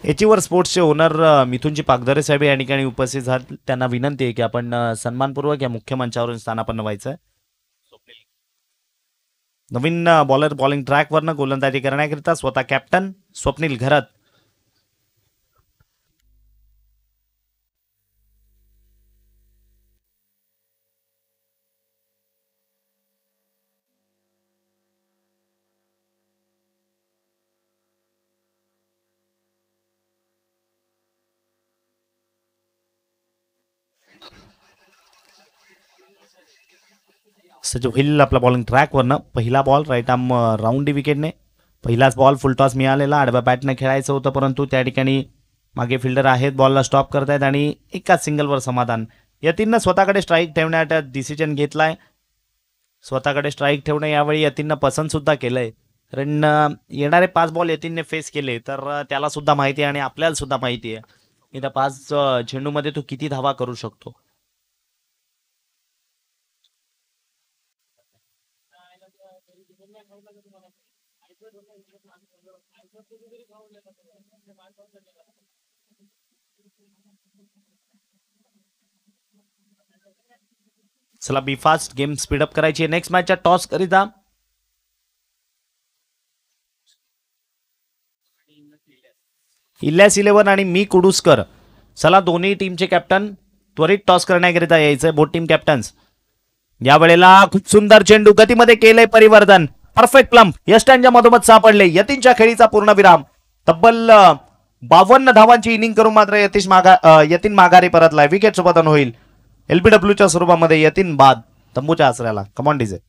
एचीवर स्पोर्ट्सचे ओनर मिथुनजी पागधरे साहेब या ठिकाणी उपस्थित झाले. त्यांना विनंती आहे की आपण सन्मानपूर्वक या मुख्य मंचावरून स्थानापन्न व्हायचं. नवीन बॉलर बॉलिंग ट्रॅकवरनं गोलंदाजी करण्याकरिता स्वतः कॅप्टन स्वप्नील घरत. सचिव हिल आपला बॉलिंग ट्रॅकवरनं. पहिला बॉल राईट आर्म राऊंड विकेटने. पहिलाच बॉल फुलटॉस मिळालेला. आडव्या बॅटने खेळायचं होतं परंतु त्या ठिकाणी मागे फिल्डर आहेत, बॉलला स्टॉप करतायत आणि एकाच सिंगलवर समाधान. यतीननं स्वतःकडे स्ट्राईक ठेवण्याचा डिसिजन घेतलाय. स्वतःकडे स्ट्राईक ठेवणं यावेळी यतीननं पसंत सुद्धा केलंय. कारण येणारे 5 बॉल यतीनने फेस केले तर त्याला सुद्धा माहिती आहे आणि आपल्याला सुद्धा माहिती आहे की त्या 5 चेंडूमध्ये तो किती धावा करू शकतो. चला बी फास्ट, गेम स्पीडअप करायची आहे. नेक्स्ट मॅचच्या टॉस करिता इल्यास 11 आणि मी कुडुसकर. चला दोन्ही टीमचे कॅप्टन त्वरित टॉस करण्याकरिता यायचंय. Both team captains. या वेळेला खूप सुंदर चेंडू गतीमध्ये केलंय परिवर्तन. परफेक्ट प्लम्प यष्टांच्या मधोमध सापडले. यतीनच्या खेळीचा पूर्ण विराम. तब्बल 52 धावांची इनिंग करून मात्र यतीन माघारी परतलाय. विकेट सोबतन होईल. एलबीडब्ल्यूच्या स्वरूपामध्ये यतीन बाद तंबूच्या आसऱ्याला. Come on DJ.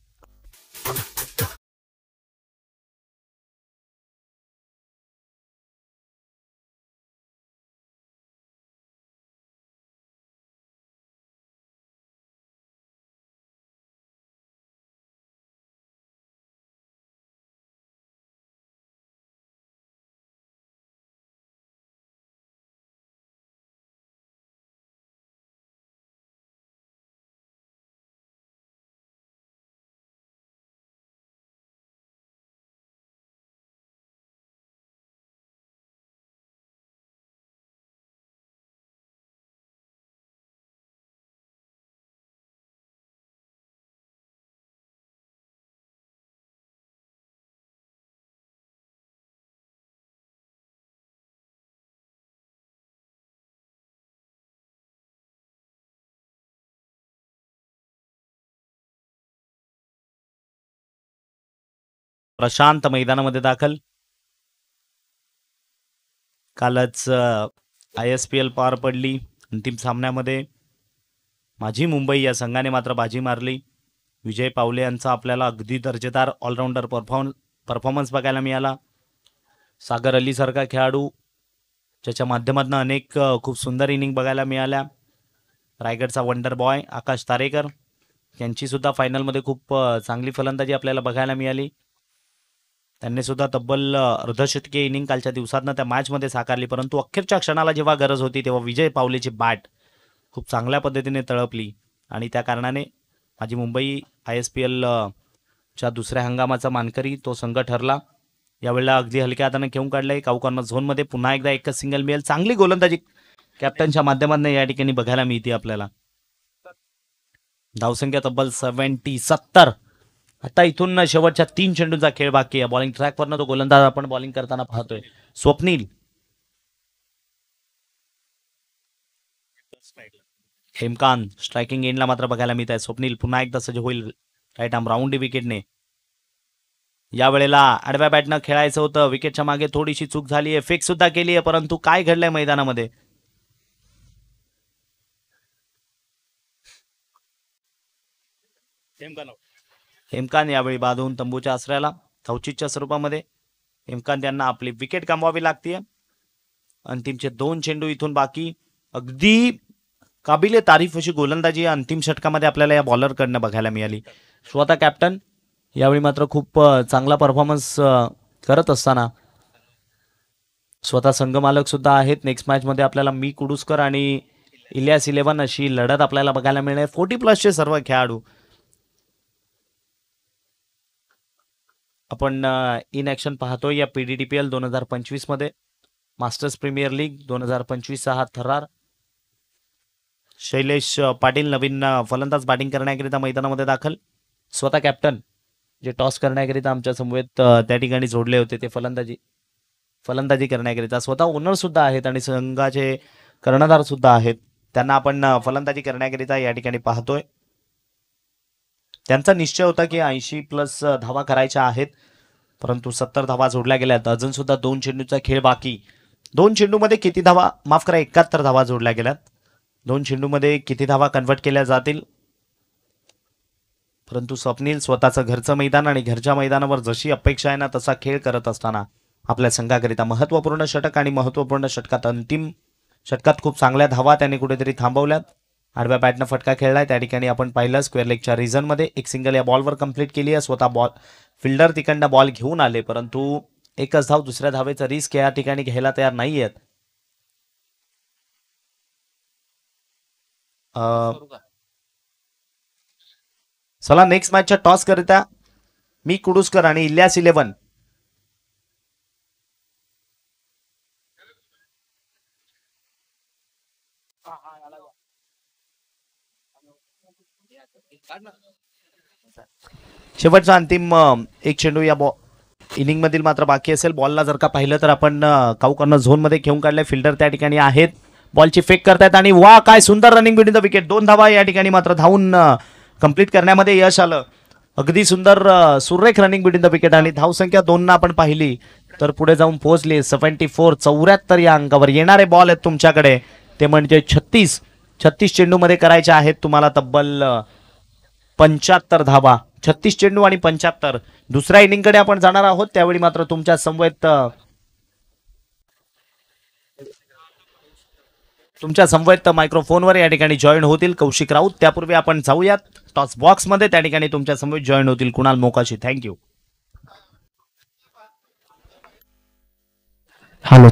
प्रशांत मैदानामध्ये दाखल. कालच ISPL पार पडली. अंतिम सामन्यामध्ये माझी मुंबई या संघाने मात्र बाजी मारली. विजय पावले यांचा आपल्याला अगदी दर्जेदार ऑलराऊंडर परफॉर्मन्स बघायला मिळाला. सागर अली सारखा खेळाडू ज्याच्या माध्यमातून अनेक खूप सुंदर इनिंग बघायला मिळाल्या. रायगडचा वंडर बॉय आकाश तारेकर यांची सुद्धा फायनलमध्ये खूप चांगली फलंदाजी आपल्याला बघायला मिळाली. त्यांनी सुद्धा तब्बल अर्धशतकीय इनिंग कालच्या दिवसातनं त्या मॅचमध्ये साकारली. परंतु अखेरच्या क्षणाला जेव्हा गरज होती तेव्हा विजय पावलेची बॅट खूप चांगल्या पद्धतीने तळपली आणि त्या कारणाने माझी मुंबई ISPL च्या दुसऱ्या हंगामाचा मानकरी तो संघ ठरला. यावेळेला अगदी हलक्या हाताने घेऊन काढलंय. काउकॉर्नर झोनमध्ये पुन्हा एकदा एकच सिंगल मिळेल. चांगली गोलंदाजी कॅप्टनच्या माध्यमातून या ठिकाणी बघायला मिळते आपल्याला. धावसंख्या तब्बल 70. आता इथून शेवटच्या 3 चेंडूंचा खेळ बाकी आहे. बॉलिंग ट्रॅकवरनं तो गोलंदाज आपण बॉलिंग करताना पाहतोय. स्वप्नील. हेमकांत स्ट्रायकिंग एंडला मात्र बघायला मिळत आहे. स्वप्नील पुन्हा एकदा सज्ज होईल राईट आर्म राऊंड विकेटने. या वेळेला आडव्या बॅटनं खेळायचं होतं, विकेटच्या मागे थोडीशी चूक झाली आहे, फेक सुद्धा केली आहे, परंतु काय घडलंय मैदानामध्ये हेमकांत यावेळी बांधून तंबूच्या आसऱ्याला चौचितच्या स्वरूपामध्ये हेमकांत यांना आपली विकेट गमवावी लागते. अंतिमचे 2 चेंडू इथून बाकी. अगदी काबिले तारीफ अशी गोलंदाजी या अंतिम षटकामध्ये आपल्याला या बॉलरकडनं बघायला मिळाली. स्वतः कॅप्टन यावेळी मात्र खूप चांगला परफॉर्मन्स करत असताना स्वतः संघमालक सुद्धा आहेत. नेक्स्ट मॅच मध्ये आपल्याला मी कुडुसकर आणि इलियास 11 अशी लढत आपल्याला बघायला मिळणार. 40+ सर्व खेळाडू आपण इन ॲक्शन पाहतोय या PDDPL 2025 मध्ये. मास्टर्स प्रीमियर लीग 2025 हा थरार. शैलेश पाटील नवीन फलंदाज बॅटिंग करण्याकरिता मैदानामध्ये दाखल. स्वतः कॅप्टन जे टॉस करण्याकरिता आमच्या समवेत त्या ठिकाणी जोडले होते ते फलंदाजी करण्याकरिता स्वतः ओनर सुद्धा आहेत आणि संघाचे कर्णधार सुद्धा आहेत. त्यांना आपण फलंदाजी करण्याकरिता या ठिकाणी पाहतोय. त्यांचा निश्चय होता की 80+ धावा करायच्या आहेत, परंतु 70 धावा जोडल्या गेल्यात. अजून सुद्धा 2 चेंडूचा खेळ बाकी. 2 चेंडूमध्ये किती धावा, माफ करा 71 धावा जोडल्या गेल्यात. 2 चेंडूमध्ये किती धावा कन्वर्ट केल्या जातील, परंतु स्वप्नील स्वतःचं घरचं मैदान आणि घरच्या मैदानावर जशी अपेक्षा आहे ना तसा खेळ करत असताना आपल्या संघाकरिता महत्त्वपूर्ण षटक आणि महत्त्वपूर्ण षटकात अंतिम षटकात खूप चांगल्या धावा त्यांनी कुठेतरी थांबवल्यात. आडव्या बॅटनं फटका खेळलाय. त्या ठिकाणी आपण पाहिलं स्क्वेअर लेगच्या रिझनमध्ये एक सिंगल या बॉलवर कंप्लीट केली आहे. स्वतः बॉल फिल्डर तिकडनं बॉल घेऊन आले, परंतु एकच धाव दुसऱ्या धावेचा रिस्क या ठिकाणी घ्यायला तयार नाही आहेत. चला नेक्स्ट मॅचच्या टॉस करिता मी कुडुसकर आणि इलियास 11 शेवटचा अंतिम एक चेंडू या इनिंग मधील मात्र बाकी असेल. बॉलला जर का पाहिलं तर आपण काऊ कॉर्नर झोन मध्ये घेऊन काढले. फिल्डर त्या ठिकाणी आहेत, बॉलची फेक करतायत आणि वा काय सुंदर रनिंग बिटवीन द विकेट. 2 धावा या ठिकाणी मात्र धावून कंप्लीट करण्यामध्ये यश आलं. अगदी सुंदर सुरेख रनिंग बिटवीन द विकेट आणि धावसंख्या 2 आपण पाहिली तर पुढे जाऊन पोहोचली 74. 74 या अंकावर येणारे बॉल आहेत तुमच्याकडे ते म्हणजे 36 चेंडूमध्ये करायचे आहेत तुम्हाला तब्बल 75 धावा. 36 चेंडू आणि 75. दुसऱ्या इनिंगकडे आपण जाणार आहोत. त्यावेळी मात्र तुमच्या समवेत मायक्रोफोनवर या ठिकाणी जॉईन होतील कौशिक राऊत. त्यापूर्वी आपण जाऊयात टॉस बॉक्स मध्ये. त्या ठिकाणी तुमच्या समवेत जॉईन होतील कुणाल मोकाशी. थँक्यू. हॅलो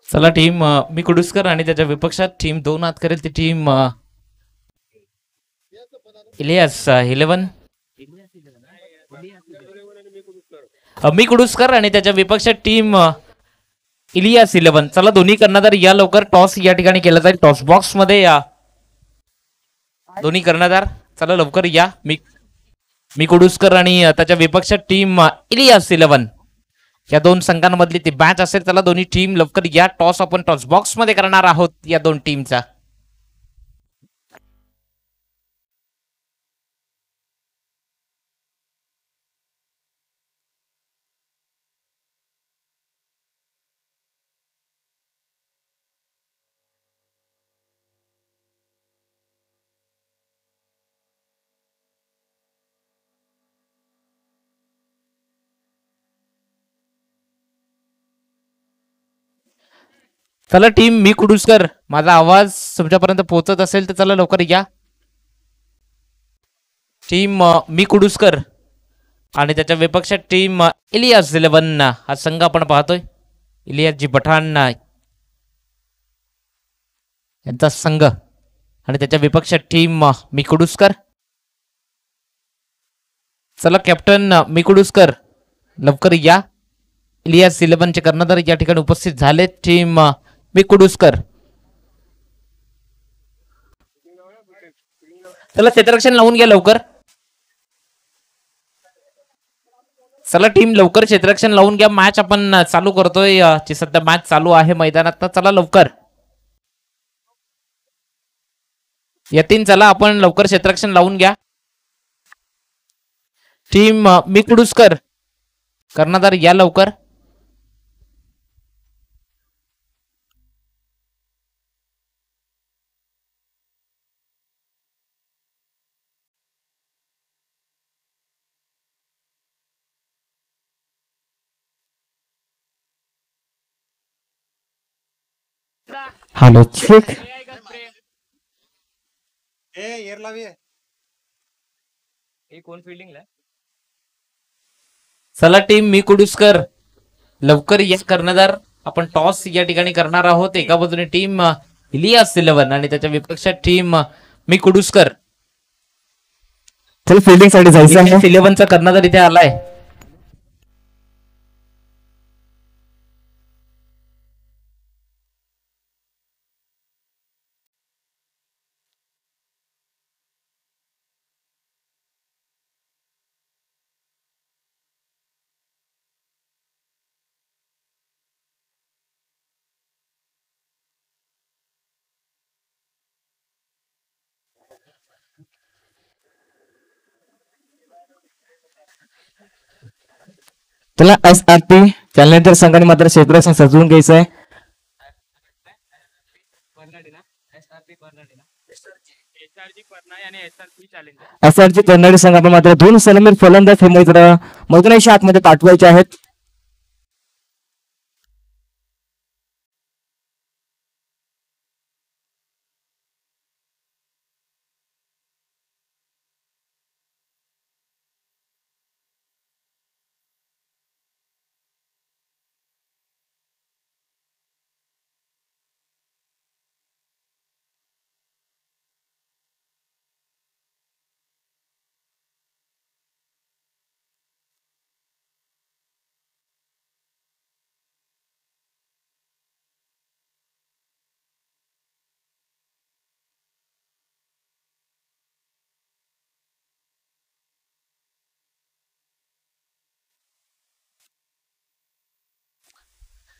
चला टीम मी कुडुसकर आणि त्याच्या विपक्षात टीम 2 आत करेल ती टीम इलियास 11. मी कुडुसकर आणि त्याच्या विपक्षात टीम इलियास 11. चला दोन्ही कर्णधार या लवकर. टॉस या ठिकाणी केला जाईल. टॉस बॉक्स मध्ये या दोन्ही कर्णधार. चला लवकर या. मी कुडुसकर आणि त्याच्या विपक्षात टीम इलियास 11 या 2 संघांमधली ती मॅच असेल. चला दोन्ही टीम लवकर या. टॉस आपण टॉस बॉक्स मध्ये करणार आहोत या 2 टीमचा. चला टीम मी कुडुसकर, माझा आवाज तुमच्यापर्यंत पोहोचत असेल तर चला लवकर या. टीम मी कुडुसकर आणि त्याच्या विपक्षात टीम इलियास 11 हा संघ आपण पाहतोय. इलियासजी पठाण यांचा संघ आणि त्याच्या विपक्षात टीम मी कुडुसकर. चला कॅप्टन मी कुडुसकर लवकर या. इलियास 11 चे कर्णधार या ठिकाणी उपस्थित झाले. टीम मी कुडुसकर. चला क्षेत्ररक्षण लावून घ्या लवकर. चला टीम लवकर क्षेत्ररक्षण लावून घ्या. मॅच आपण चालू करतोय. जी सध्या मॅच चालू आहे मैदानात. तर चला लवकर यतीन, चला आपण लवकर क्षेत्ररक्षण लावून घ्या. टीम मी कुडुसकर, कर्णधार या लवकर. Hello check. चला टीम मी कुडुसकर लवकर या. कर्णधार आपण टॉस या ठिकाणी करणार आहोत. एका बाजूने टीम इलियास 11 आणि त्याच्या विपक्षात टीम मी कुडुसकर. चल फिल्डिंग साठी जायचं आहे. 11चा कर्णधार इथे आलाय. चला SRP चॅलेंजर संघाने मात्र क्षेत्ररक्षण सजवून घ्यायचं आहे. SRG कर्नाटक संघाला मात्र 2 सलामीर फलंदाज हे मैदानाच्या आतमध्ये पाठवायचे आहेत.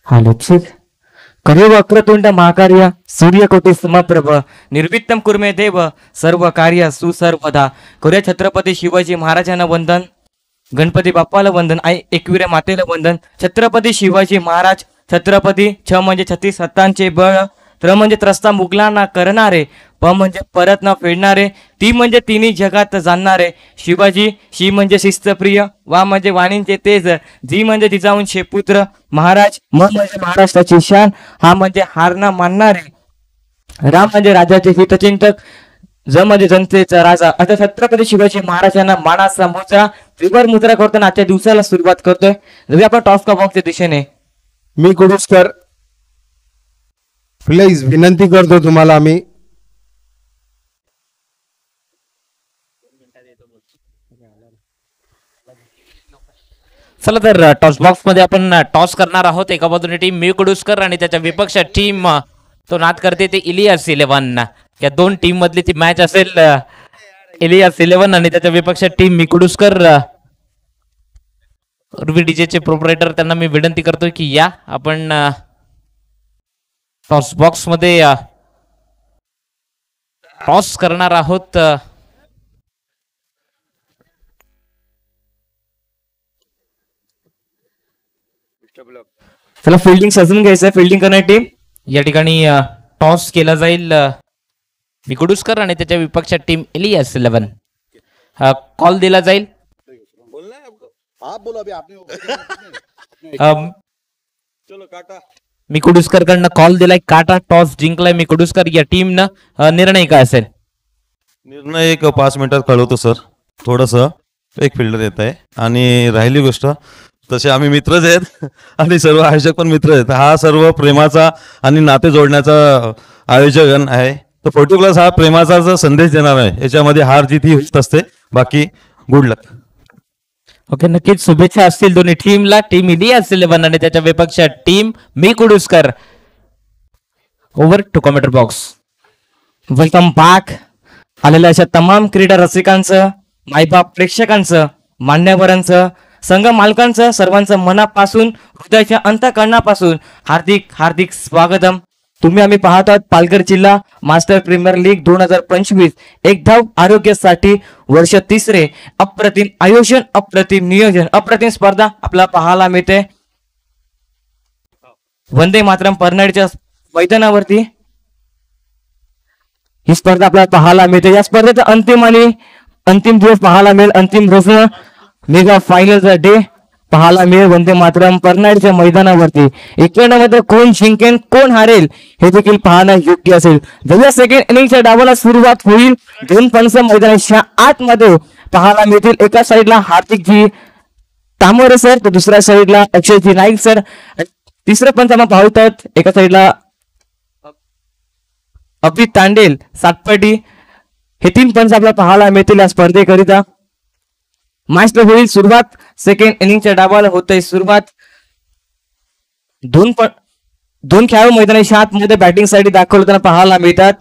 Hello check. करी वक्रतुंड महाकार्य सूर्यकोटी समप्रभ निर्विघ्नं कुर्मे देव सर्व कार्य सुसर्वदा. करूया छत्रपती शिवाजी महाराजांना वंदन. गणपती बाप्पाला वंदन. आई एकविरा मातेला वंदन. छत्रपती शिवाजी महाराज. छत्रपती छ म्हणजे 36 सत्तांचे बळ. त्र म्हणजे त्रस्ता मुघलांना करणारे. प म्हणजे परत न फेडणारे. ती म्हणजे तिन्ही जगात जाणणारे. शिवाजी. शी म्हणजे शिस्तप्रिय. वा म्हणजे वाणींचे तेज. जी म्हणजे जिजाऊंचे पुत्र. महाराज. म म्हणजे महाराष्ट्राची शान. हा म्हणजे हार न मानणारे. राम म्हणजे राजाचे हितचिंतक. ज म्हणजे जनतेचा राजा. आता छत्रपती शिवाजी महाराजांना मानाचा मुद्रा त्रिवर मुद्रा करताना आजच्या दिवसाला सुरुवात करतोय. जरी आपण टॉस का बॉक्सच्या दिशेने मी कुडुसकर प्लीज विनंती करतो तुम्हाला आम्ही चला तर टॉस बॉक्स मध्ये आपण टॉस करणार आहोत. एका बाजूने टीम मी कुडुसकर आणि त्याच्या विपक्षात टीम तो नाद करते ते इलियास 11. या दोन टीम मधली ती मॅच असेल. इलियास 11 आणि त्याच्या विपक्षात टीम मी कुडुसकर. उर्वी डीजेचे प्रोपरेटर त्यांना मी विनंती करतोय की या आपण टॉस बॉक्स मध्ये टॉस करणार आहोत. चला फिल्डिंग सजवून घ्यायचं आहे. फिल्डिंग करणारी टीम या ठिकाणी टॉस केला जाईल. मी कुडुसकर आणि त्याच्या विपक्षात टीम इलियास 11. कॉल दिला जाईल. चलो काटा. मी कुडुसकर कडनं कॉल दिलाय. काटा. टॉस जिंकलाय मी कुडुसकर. या टीमनं निर्णय काय असेल? निर्णय एक 5 मिनिटात कळवतो सर. थोडस एक फिल्डर येत आहे आणि राहिली गोष्ट तसे आम्ही मित्रच आहेत आणि सर्व आयोजक पण मित्र आहेत. हा सर्व प्रेमाचा आणि नाते जोडण्याचा आयोजन आहे. तर 40+ हा प्रेमाचा जो संदेश देणार आहे. याच्यामध्ये हार जीत ही होत असते. बाकी गुड लक. ओके, नक्कीच शुभेच्छा असतील दोन्ही टीमला. टीम इलियास 11 आणि त्याच्या विपक्षात टीम मी Kuduskar. Over to commentator box. Welcome back. आलेल्या अशा तमाम क्रीडा रसिकांचं, मायबाप प्रेक्षकांचं, मान्यवरांचं संघ मालकांचं सर्वांचं मनापासून हृदयाच्या अंतःकरणापासून हार्दिक हार्दिक स्वागतम. तुम्ही आम्ही पाहत आहोत पालघर जिल्हा मास्टर प्रीमियर लीग 2025 एक धाव आरोग्यासाठी वर्ष तिसरे. अप्रतिम आयोजन, अप्रतिम नियोजन, अप्रतिम स्पर्धा आपल्याला पाहायला मिळते. वंदे मातरम परनाडीच्या मैदानावरती ही स्पर्धा आपल्याला पाहायला मिळते. या स्पर्धेचा अंतिम दिवस पाहायला मिळेल. अंतिम प्रश्न मेगा फायनलचा डे पाहायला मिळेल वंदे मातरम परनाडीच्या मैदानावरती. एकंदरीत कोण जिंकेल कोण हारेल हे देखील पाहणं योग्य असेल. जवळ सेकंड इनिंगच्या डावाला सुरुवात होईल. 2 पंच मैदानाच्या आतमध्ये पाहायला मिळतील. एका साईडला हार्दिकजी तामोरे सर तर दुसऱ्या साईडला अक्षयजी नाईक सर. तिसरं पंच आपण पाहत आहोत. एका साईडला अभित तांडेल सातपाटी. हे 3 पंच आपल्याला पाहायला मिळतील या स्पर्धेकरिता. मॅचला होईल सुरुवात. सेकंड इनिंगच्या डावाला होत आहे सुरुवात. दोन खेळाडू मैदानाच्या आतमध्ये बॅटिंग साठी दाखवताना पाहायला मिळतात.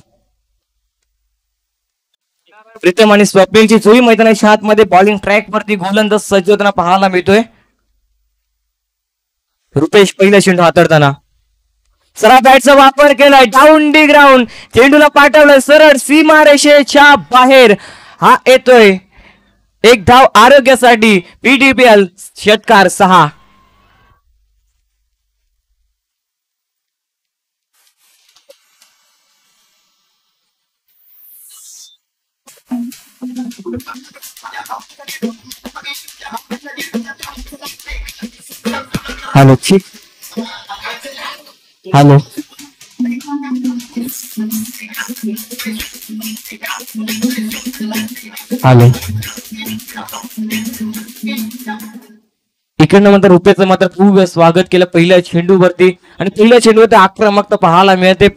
प्रीतम आणि स्वप्नीलची जोडी मैदानाच्या आतमध्ये बॉलिंग ट्रॅक वरती गोलंदाज सज्ज होताना पाहायला मिळतोय. रुपेश पहिला चेंडू हाताळताना सरा बॅटचा वापर केलाय. डाऊन डी ग्राउंड चेंडूला पाठवलं सरळ सीमारेषेच्या बाहेर. हा येतोय एक धाव आरोग्यासाठी. PDPL षटकार 6. हॅलो ठीक. हॅलो हॅलो इकडनं मात्र रुपयाचं मात्र खूप स्वागत केलं पहिल्या चेंडूवरती. आणि पहिल्या चेंडूवरती आक्रमकता पाहायला मिळते.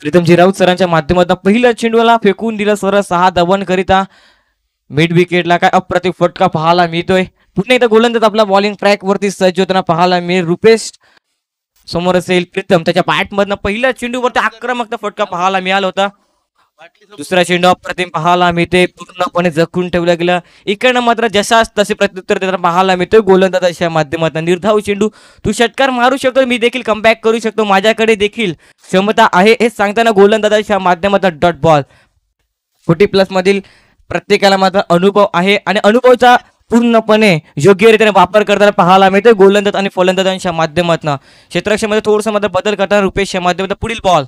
प्रीतमजी राऊत सरांच्या माध्यमातून पहिल्या चेंडूला फेकून दिलं सरळ 6 धावन करिता. मिड विकेटला काय अप्रतिम फटका पाहायला मिळतोय. पुन्हा एकदा गोलंदाज आपला बॉलिंग ट्रॅक वरती सज्ज होताना पाहायला मिळेल. रुपेश समोर असेल. प्रीतम त्याच्या बॅट मधनं पहिल्या चेंडूवरती आक्रमकता फटका पाहायला मिळाला होता. दुसरा चेंडू अप्रतिम पाहायला मिळते. पूर्णपणे जखून ठेवला गेला. इकडनं मात्र जशाच तसे प्रत्युत्तर देताना पाहायला मिळतोय गोलंदाजाच्या माध्यमातून. निर्धाव चेंडू तू षटकार मारू शकतो, मी देखील कमबॅक करू शकतो, माझ्याकडे देखील क्षमता आहे हे सांगताना गोलंदाजाच्या माध्यमातून डॉट बॉल. 40+ मधील प्रत्येकाला मात्र अनुभव आहे आणि अनुभवाचा पूर्णपणे योग्यरीतीने वापर करताना पाहायला मिळते गोलंदाज आणि फलंदाजांच्या माध्यमातून. क्षेत्ररक्षणामध्ये थोडंसं मात्र बदल करताना रुपेशच्या माध्यमातून पुढील बॉल.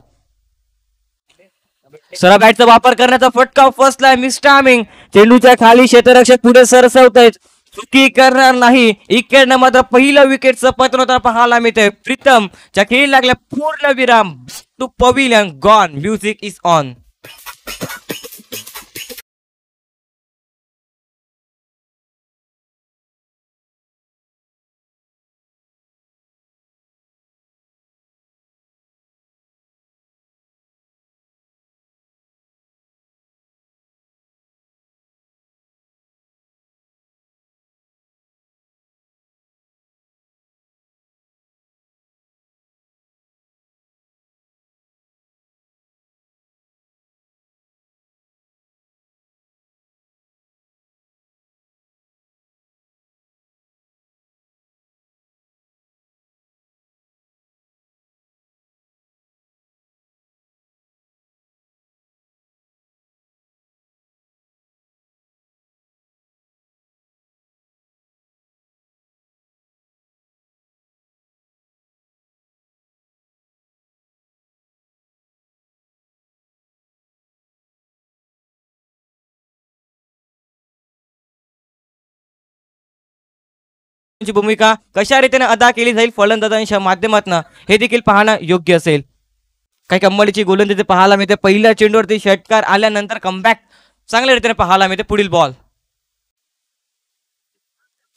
सरळ बॅटचा वापर करण्याचा फटका फर्स्ट लाईन मिस टायमिंग. चेंडूच्या खाली क्षेत्ररक्षक पुढे सरसवत आहेत, चुकी करणार नाही. इकडनं मात्र पहिलं विकेटचं पतन होताना पाहायला मिळतंय. प्रीतम च्या खेळी लागल्या पूर्ण विराम. To pavilion gone. Music is on. ची भूमिका कशा रीतीने अदा केली जाईल फलंदाजांच्या माध्यमातून हे देखील पाहणं योग्य असेल. काही कम्मलीची गोलंदाजी पाहायला मिळते. पहिल्या चेंडूवरती षटकार आल्यानंतर कमबॅक चांगल्या रीतीने पाहायला मिळते. पुढील बॉल.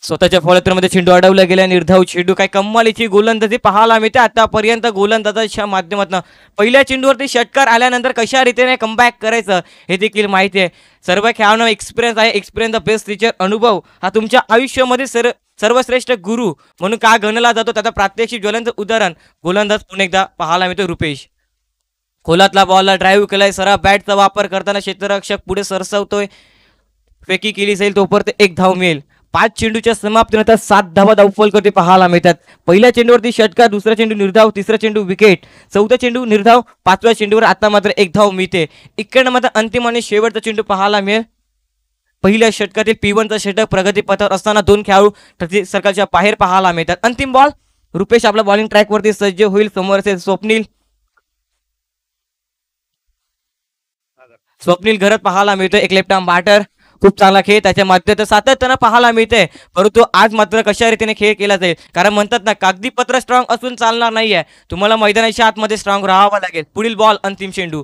स्वतःच्या फलंदाजीमध्ये चेंडू अडवला गेला. निर्धाव चेंडू. काही कम्मलीची गोलंदाजी पाहायला मिळते आतापर्यंत गोलंदाजाच्या माध्यमातून. पहिल्या चेंडूवरती षटकार आल्यानंतर कशा रीतीने कमबॅक करायचं हे देखील माहिती आहे. सर्व खेळाडूंना एक्सपिरियन्स आहे. Experience the best teacher. अनुभव हा तुमच्या आयुष्यामध्ये सर्वश्रेष्ठ गुरु म्हणून का गणला जातो त्याचा प्रात्यक्षिक ज्वलंत उदाहरण गोलंदाज पुन्हा एकदा पाहायला मिळतो रुपेश. खोलातला बॉलला ड्राईव्ह केलाय, सरा बॅटचा वापर करताना क्षेत्ररक्षक पुढे सरसवतोय, फेकी केली जाईल तोपर्यंत एक धाव मिळेल. 5 चेंडूच्या समाप्तीनंतर 7 धावा धावफलकावरती पाहायला मिळतात. पहिल्या चेंडूवरती षटकार, दुसरा चेंडू निर्धाव, तिसरा चेंडू विकेट, चौथा चेंडू निर्धाव, 5व्या चेंडूवर आता मात्र एक धाव मिळते. इकडनं मात्र अंतिम आणि शेवटचा चेंडू पाहायला मिळेल. पहिल्या षटकातील P1चा षटक प्रगतीपथावर असताना 2 खेळाडू सर्कलच्या बाहेर पाहायला मिळतात. अंतिम बॉल, रुपेश आपल्या बॉलिंग ट्रॅकवरती सज्ज होईल. समोर असेल स्वप्नील. स्वप्नील घरात पाहायला मिळतोय, एक लेफ्ट आर्म बॅटर. खूप चांगला खेळ त्याच्या माध्यमातून सातत्यानं पाहायला मिळते. परंतु आज मात्र कशा रीतीने खेळ केला जाईल, कारण म्हणतात ना कागदीपत्र स्ट्रॉंग असून चालणार नाहीये, तुम्हाला मैदानाच्या आतमध्ये स्ट्रॉंग राहावं लागेल. पुढील बॉल, अंतिम चेंडू.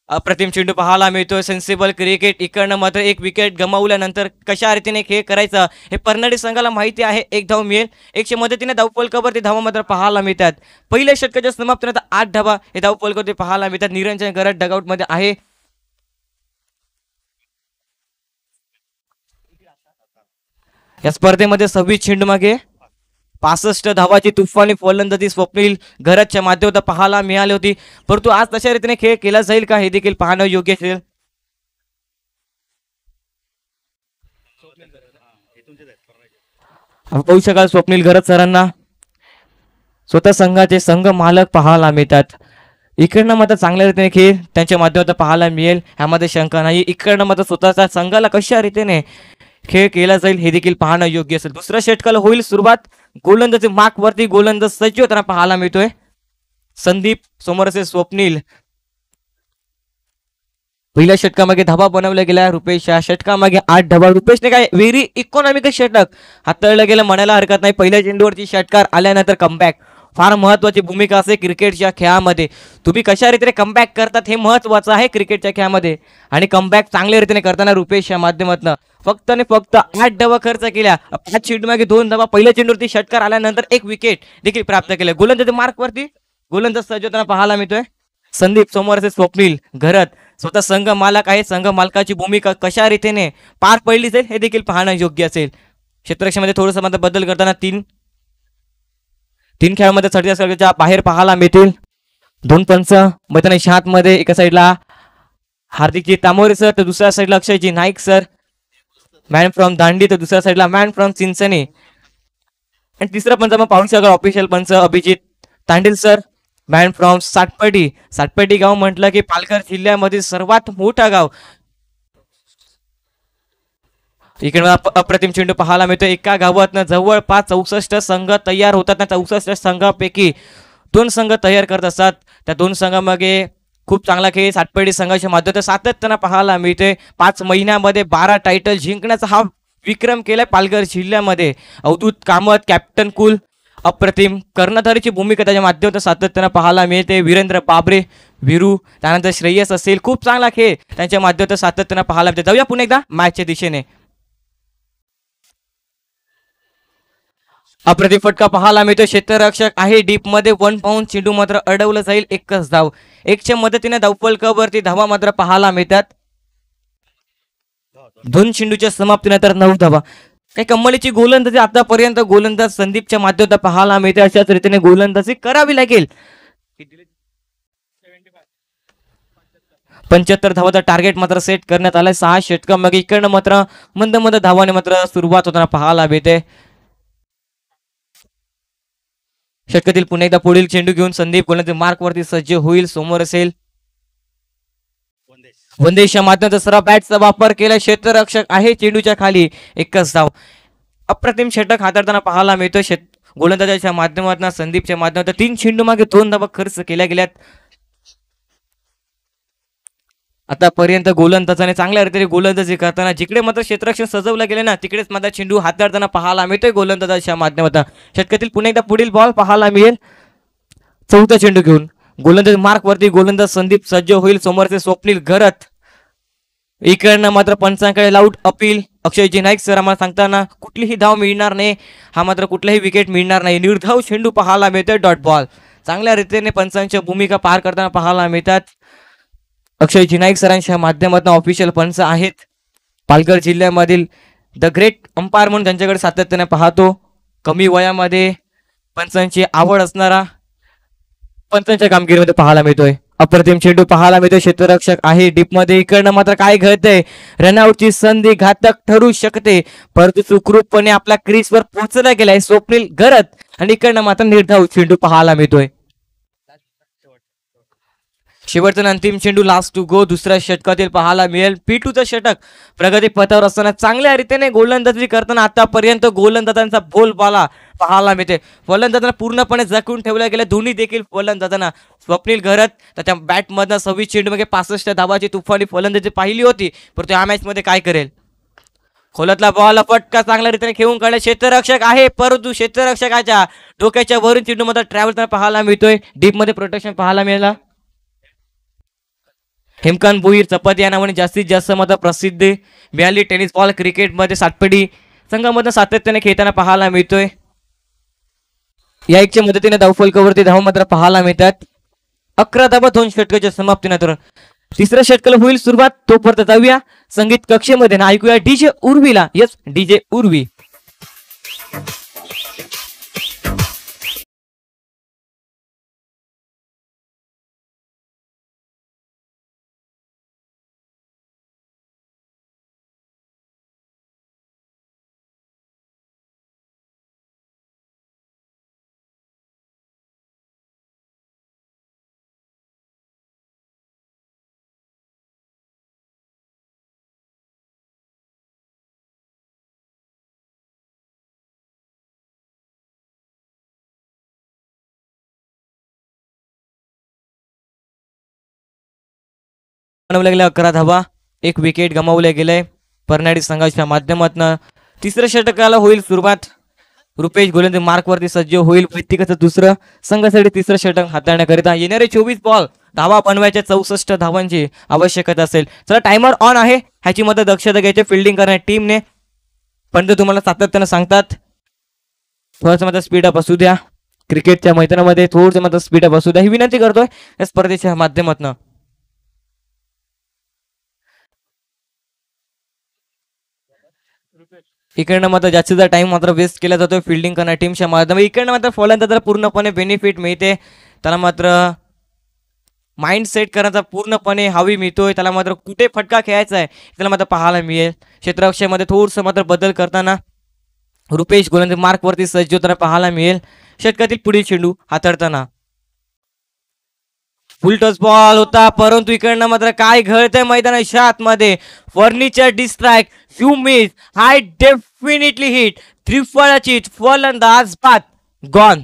अप्रतिम चेंडू पाहायला मिळतोय. Sensible cricket. इकडनं मात्र एक विकेट गमावल्यानंतर कशा रीतीने खेळ करायचा हे परनाडी संघाला माहिती आहे. एक धाव मिळेल. 100 मदतीने धावफलकावरती धावा मात्र पाहायला मिळतात. पहिल्या षटकाच्या समाप्तीनंतर 8 धावा हे धावफलकावरती पाहायला मिळतात. निरंजन गरज डगआउटमध्ये आहे. या स्पर्धेमध्ये 26 चेंडू मागे 65 धावाची तुफानी फलंदाजी स्वप्नील घराच्या माध्यमातून पाहायला मिळाली होती. परंतु आज तशा रीतीने खेळ केला जाईल का हे देखील पाहणं योग्य असेल. आपण पाहू शकाल स्वप्नील घरत सरांना स्वतः संघाचे संघ मालक पाहायला मिळतात. इकडनं मात्र चांगल्या रीतीने खेळ त्यांच्या माध्यमातून पाहायला मिळेल, ह्यामध्ये शंका नाही. इकडनं मात्र स्वतःच्या संघाला कशा रीतीने खेळ केला जाईल हे देखील पाहणं योग्य असेल. दुसऱ्या षटकाला होईल सुरुवात. गोलंदाजी मार्क वरती गोलंदाज सज्ज होताना पाहायला मिळतोय. संदीप, समोर असेल स्वप्नील. पहिल्या षटकामागे धाबा बनवला गेला रुपेश. या षटकामागे 8 धाबा. रुपेशने काय व्हेरी इकॉनॉमिकल षटक हाताळलं गेलं म्हणायला हरकत नाही. पहिल्या चेंडूवरती षटकार आल्यानंतर कमबॅक फार महत्वाची भूमिका असते क्रिकेटच्या खेळामध्ये. तुम्ही कशा रीतीने कमबॅक करतात हे महत्वाचं आहे क्रिकेटच्या खेळामध्ये, आणि कमबॅक चांगल्या रीतीने करताना रुपेश या माध्यमातून फक्त आणि फक्त 8 धावा खर्च केल्या. 5 चेंडूमागे 2 धावा. पहिल्या चेंडूवरती षटकार आल्यानंतर एक विकेट देखील प्राप्त केलं. गोलंदाजी मार्क वरती गोलंदाज सज्ज होताना पाहायला मिळतोय. संदीप, समोर असेल स्वप्नील घरत. स्वतः संघ मालक आहे. संघ मालकाची भूमिका कशा रीतीने पार पडली जाईल हे देखील पाहणं योग्य असेल. क्षेत्ररक्षणामध्ये थोडंसं मात्र बदल करताना तीन खेळामध्ये 37 बाहेर पाहायला मिळतील. 2 पंच मैदानाच्या आतमध्ये. एका साईडला हार्दिकजी तांबोरे सर, तर दुसऱ्या साईडला अक्षयजी नाईक सर, मॅन फ्रॉम दांडी, तर दुसऱ्या साईडला मॅन फ्रॉम चिंचणी. आणि तिसरा पंच मग पाहून शकाल ऑफिशियल पंच अभिजित तांडील सर, मॅन फ्रॉम सातपेटी. सातपेटी गाव म्हटलं की पालघर जिल्ह्यामध्ये सर्वात मोठा गाव. इकडे अप्रतिम चेंडू पाहायला मिळतो. एका गावातनं जवळपास 64 संघ तयार होतात ना. 64 संघापैकी 2 संघ तयार करत असतात. त्या 2 संघामागे खूप चांगला खेळ सातपेटी संघाच्या माध्यमातून सातत्यानं पाहायला मिळते. 5 महिन्यामध्ये 12 टायटल जिंकण्याचा हा विक्रम केलाय पालघर जिल्ह्यामध्ये. अवधूत कामत, कॅप्टन कुल, अप्रतिम कर्णधारीची भूमिका त्याच्या माध्यमातून सातत्यानं पाहायला मिळते. वीरेंद्र बाबरे, विरू, त्यानंतर श्रेयस असेल. खूप चांगला खेळ त्यांच्या माध्यमातून सातत्यानं पाहायला मिळते. जाऊया पुन्हा एकदा मॅचच्या दिशेने. अप्रतिम फटका पाहायला मिळतो. क्षेत्ररक्षक आहे डीप मध्ये. 1 पाऊंड चेंडू मात्र अडवलं जाईल. एकच धाव. 1च्या मदतीने धावफलकावरती धावा मात्र पाहायला मिळतात. 2 चेंडूच्या समाप्तीनंतर 9 धावा. काही कम्मलीची गोलंदाजी आतापर्यंत गोलंदाज संदीपच्या माध्यमातून पाहायला मिळते. अशाच रीतीने गोलंदाजी करावी लागेल. 75 धावाचा टार्गेट मात्र सेट करण्यात आलाय 6 षटकांमागे. इकडनं मात्र मंद मंद धावाने मात्र सुरुवात होताना पाहायला मिळते. षटकातील पुन्हा एकदा पुढील चेंडू घेऊन संदीप गोलंदाजी मार्क वरती सज्ज होईल. समोर असेल वंदेशच्या माध्यमातून सरळ बॅटचा वापर केला. क्षेत्ररक्षक आहे चेंडूच्या खाली. एकच धाव. अप्रतिम षटक हाताळताना पाहायला मिळतो. गोलंदाजाच्या माध्यमातून संदीपच्या माध्यमातून 3 चेंडू मागे 2 धावा खर्च केल्या गेल्यात. आतापर्यंत गोलंदाजाने चांगल्या रीतीने गोलंदाजी करताना जिकडे मात्र क्षेत्ररक्षण सजवलं गेले ना तिकडेच मात्र चेंडू हाताळताना पाहायला मिळतोय गोलंदाजाच्या माध्यमातून. षटकातील पुन्हा एकदा पुढील बॉल पाहायला मिळेल. 4था चेंडू घेऊन गोलंदाज मार्क वरती गोलंदाज संदीप सज्ज होईल. समोरचे स्वप्नील घरत. इकडनं मात्र पंचांकडे लाऊट अपील. अक्षयजी नाईक सर आम्हाला सांगताना कुठलीही धाव मिळणार नाही, हा मात्र कुठलाही विकेट मिळणार नाही. निर्धाव चेंडू पाहायला मिळतोय. Dot ball. चांगल्या रीतीने पंचांच्या भूमिका पार करताना पाहायला मिळतात. अक्षयजी नाईक सरांच्या माध्यमातून ऑफिशियल पंच आहेत. पालघर जिल्ह्यामधील द ग्रेट अंपायर म्हणून त्यांच्याकडे सातत्याने पाहतो. कमी वयामध्ये पंचांची आवड असणारा पंचांच्या कामगिरीमध्ये पाहायला मिळतोय. अप्रतिम चेंडू पाहायला मिळतोय. क्षेत्ररक्षक आहे डीप मध्ये. इकडनं मात्र काय घडतंय, रनआउटची संधी घातक ठरू शकते, परंतु सुखरूपपणे आपल्या क्रीजवर पोहोचला गेलाय स्वप्नील घरत आणि इकडनं मात्र निर्धाव चेंडू पाहायला मिळतोय. शेवटचा आणि अंतिम चेंडू लास्ट टू गो दुसऱ्या षटकातील पाहायला मिळेल. P2चं षटक प्रगती पथावर असताना चांगल्या रीतीने गोलंदाजी करताना आतापर्यंत गोलंदाजांचा बोलबाला पाहायला मिळते. फलंदाजांना पूर्णपणे जखून ठेवल्या गेल्या दोन्ही देखील फलंदाजांना. स्वप्नील घरत त्याच्या बॅटमधनं 26 चेंडूमध्ये 65 धावाची तुफानी फलंदाजी पाहिली होती, परंतु या मॅच मध्ये काय करेल. खोलातला बॉल फटका चांगल्या रीतीने खेळून काढला. क्षेत्ररक्षक आहे, परंतु क्षेत्ररक्षकाच्या डोक्याच्या वरून चेंडू मध्ये ट्रॅव्हल पाहायला मिळतोय. डीप मध्ये प्रोटेक्शन पाहायला मिळाला. हेमकांत भोईर चपाती या नावाने जास्तीत जास्त मात्र प्रसिद्ध मिळाली. टेनिस बॉल क्रिकेटमध्ये सातपडी संघामधून सातत्याने खेळताना पाहायला मिळतोय. या एकच्या मदतीने धावफलकावरती धाव मात्र पाहायला मिळतात. 11 धावा 2 षटकाच्या समाप्तीनंतर तिसऱ्या षटकाला होईल सुरुवात. तोपर्यंत जाऊया संगीत कक्षेमध्ये ना ऐकूया डीजे उर्वीला. Yes, DJ Urvi. बनवल्या गेल्या 11 धावा, 1 विकेट गमावले गेले परनाडी संघाच्या माध्यमातून. तिसऱ्या षटकाला होईल सुरुवात. रुपेश गोलंदाज मार्कवरती सज्ज होईल. व्यक्तिगत दुसरं संघासाठी तिसरं षटक हाताळण्याकरिता येणारे 24 बॉल धावा बनवायच्या 64 धावांची आवश्यकता असेल. चला टायमर ऑन आहे, ह्याची मदत दक्षता घ्यायची फिल्डिंग करण्याच्या टीमने. पण तुम्हाला सातत्यानं सांगतात थोडंसं मात्र स्पीडअप असू द्या. क्रिकेटच्या मैदानामध्ये थोडंसं मात्र स्पीडअप असू द्या ही विनंती करतोय या स्पर्धेच्या माध्यमातून. इकडनं मात्र जास्तीचा टाइम मात्र वेस्ट केला जातोय फिल्डिंग करणाऱ्या टीमच्या माध्यमातून. इकडनं मात्र फलंदाजाला पूर्णपणे बेनिफिट मिळते. त्याला मात्र माइंड सेट करण्याचा पूर्णपणे हवी मिळतोय. त्याला मात्र कुठे फटका खेळायचा आहे त्याला मात्र पाहायला मिळेल. क्षेत्ररक्षणामध्ये थोडंसं मात्र बदल करताना रुपेश गोलंदाज मार्कवरती सज्ज होताना पाहायला मिळेल. षटकातील पुढील चेंडू हाताळताना फुल टच बॉल होता, परंतु इकडनं मात्र काय घडतंय मैदानाच्या आतमध्ये. Furniture distract few miss high definitely hit. त्रिफळाची फलंदाज बाद गॉन.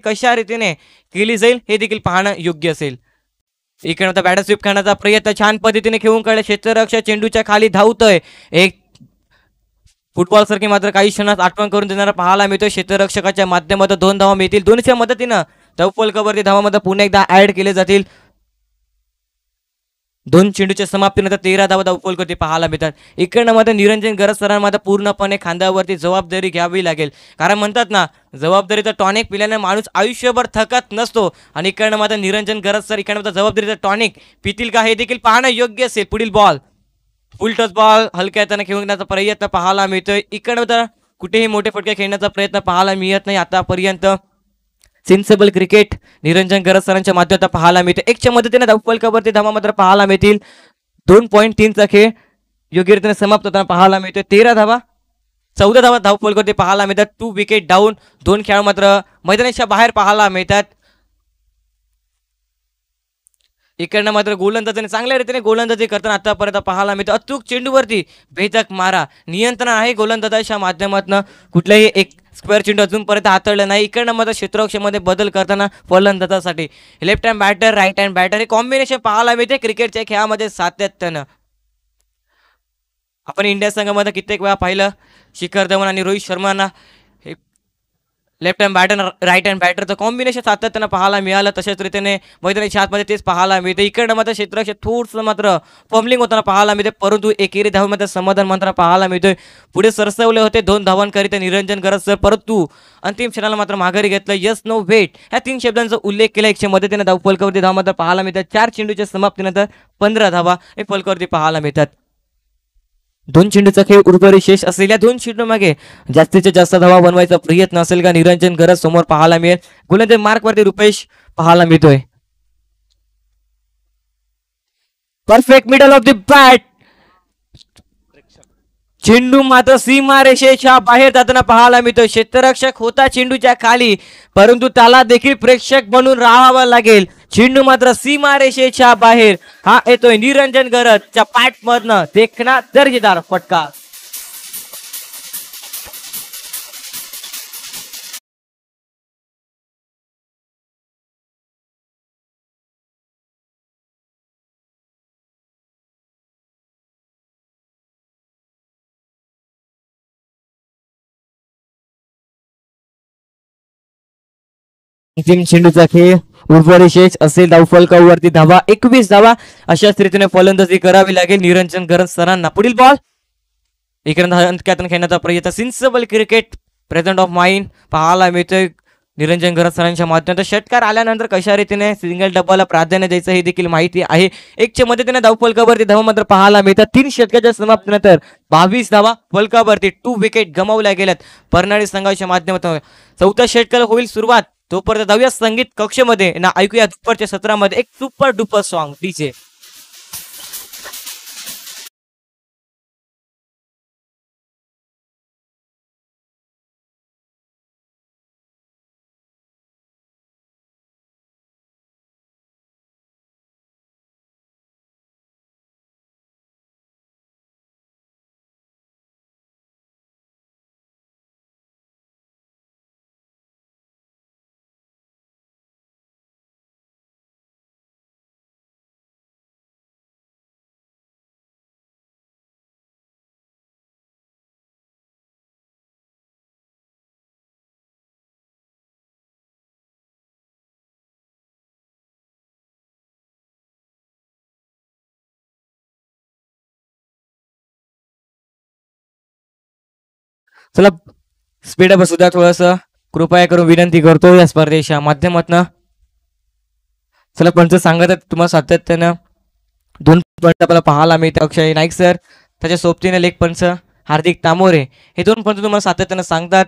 कशा रीतीने केली जाईल हे देखील पाहणं योग्य असेल. इकडे आता बॅटर स्वीप करण्याचा प्रयत्न छान पद्धतीने खेळून काढला. क्षेत्ररक्षक चेंडूच्या खाली धावतोय. एक फुटबॉल सारखी मात्र काही क्षणात आठवण करून देणारा पाहायला मिळतोय. क्षेत्ररक्षकाच्या माध्यमातून 2 धावा मिळतील. दोन्हीच्या मदतीनं धावफलकावरती धावामध्ये पुन्हा एकदा ऍड केले जातील. 2 चेंडूच्या समाप्तीनंतर 13 धावा धावफलकावरती पाहायला मिळतात. इकडनं मात्र निरंजन गरज सरांना पूर्णपणे खांद्यावरती जबाबदारी घ्यावी लागेल. कारण म्हणतात ना जबाबदारीचा टॉनिक पिल्याने माणूस आयुष्यभर थकत नसतो. आणि इकडनं मात्र निरंजन गरज सर इकडनं मात्र जबाबदारीचा टॉनिक पितील का हे देखील पाहणं योग्य असेल. पुढील बॉल फुल टच बॉल हलक्या हाताने खेळण्याचा प्रयत्न पाहायला मिळतोय. इकडनं मात्र कुठेही मोठे फटके खेळण्याचा प्रयत्न पाहायला मिळत नाही आतापर्यंत. सेन्सेबल क्रिकेट निरंजन गरज सरांच्या माध्यमातून पाहायला मिळते. एकच्या मदतीने धावफलकावरती धावा मात्र पाहायला मिळतील. 2.3चा खेळ योग्य रीतीने समाप्त होताना पाहायला मिळतोय. 13 धावा 14 धावा धावफलक पाहायला मिळतात. 2 विकेट डाऊन. 2 खेळाडू मात्र मैदानाच्या बाहेर पाहायला मिळतात. इकडनं मात्र गोलंदाजाने चांगल्या रीतीने गोलंदाजी करताना आतापर्यंत पाहायला मिळतं. अचूक चेंडूवरती भेदक मारा. नियंत्रण आहे गोलंदाजाच्या माध्यमातून. कुठल्याही एक स्क्वेअर चेंडू अजूनपर्यंत हाताळलं नाही. इकडनं मात्र क्षेत्ररक्षणामध्ये बदल करताना फलंदाजासाठी left hand batter right hand batter हे कॉम्बिनेशन पाहायला मिळते क्रिकेटच्या खेळामध्ये सातत्यानं. आपण इंडिया संघामध्ये कित्येक वेळा पाहिलं शिखर धवन आणि रोहित शर्मांना left hand batter right hand बॅटरचं कॉम्बिनेशन सातत्यानं पाहायला मिळालं. तशाच रीतीने मैदानाच्या आतमध्ये तेच पाहायला मिळते. इकडनं मात्र क्षेत्ररक्षक थोडंसं मात्र फॉर्मलिंग होताना पाहायला मिळते, परंतु एकेरी धावामध्ये समाधान मात्र पाहायला मिळतोय. पुढे सरसवले होते 2 धावांकरिता निरंजन गरज सर, परंतु अंतिम क्षणाला मात्र माघारी घेतलं. यस नो वेट ह्या 3 शब्दांचा उल्लेख केला. 100 मदतीने धावफलकावरती धावा मात्र पाहायला मिळतात. 4 चेंडूच्या समाप्तीनंतर 15 धावा हे फलकावरती पाहायला मिळतात. 2 चेंडूचा खेळ उर्वरित शेष असलेल्या 2 चेंडू मागे जास्तीत जास्त धावा बनवायचा प्रयत्न असेल का निरंजन गरज समोर पाहायला मिळेल. गोलंदाज मार्कवरती रुपेश पाहायला मिळतोय. Perfect middle of the bat. चेंडू मात्र सीमारेषेच्या बाहेर जाताना पाहायला मिळतोय. क्षेत्ररक्षक होता चेंडूच्या खाली, परंतु त्याला देखील प्रेक्षक बनून राहावं लागेल. चेंडू मात्र सीमारेषेच्या बाहेर. हा येतोय निरंजन गरजच्या पॅटमधनं देखना दर्जेदार फटका. अंतिम चेंडूचा खेळ उर्वरित शेष असेल. धावफलकावरती धावा 21 धावा अशाच रीतीने फलंदाजी करावी लागेल निरंजन गरज सरांना. पुढील बॉल इकडे खेळण्याचा प्रयत्न. सिन्सिबल क्रिकेट प्रेझेंट ऑफ माइंड पाहायला मिळतोय निरंजन गरज सरांच्या माध्यमातून. षटकार आल्यानंतर कशा रीतीने सिंगल डब्बाला प्राधान्य द्यायचं हे देखील माहिती आहे. 1च्या मदतीने धावफलकावरती धावा मात्र पाहायला मिळतात. 3 षटकाच्या समाप्तीनंतर 22 धावा फलकावरती. 2 विकेट गमावल्या गेल्यात परनाळी संघाच्या माध्यमातून. 4थ्या षटकाला होईल सुरुवात. तोपर्यंत जाऊया संगीत कक्षमध्ये ना ऐकूया दुपारच्या सत्रामध्ये एक सुपर डुपर सॉन्ग डीजे. चला स्पीड अप सुद्धा थोडस कृपया करून विनंती करतो या स्पर्धेच्या माध्यमातून. चला पंच सांगत आहेत तुम्हाला सातत्यानं 2 पंच आपल्याला पाहायला मिळते. अक्षय नाईक सर त्याच्या सोबतीने लेख पंच हार्दिक तामोरे हे 2 पंच तुम्हाला सातत्यानं सांगतात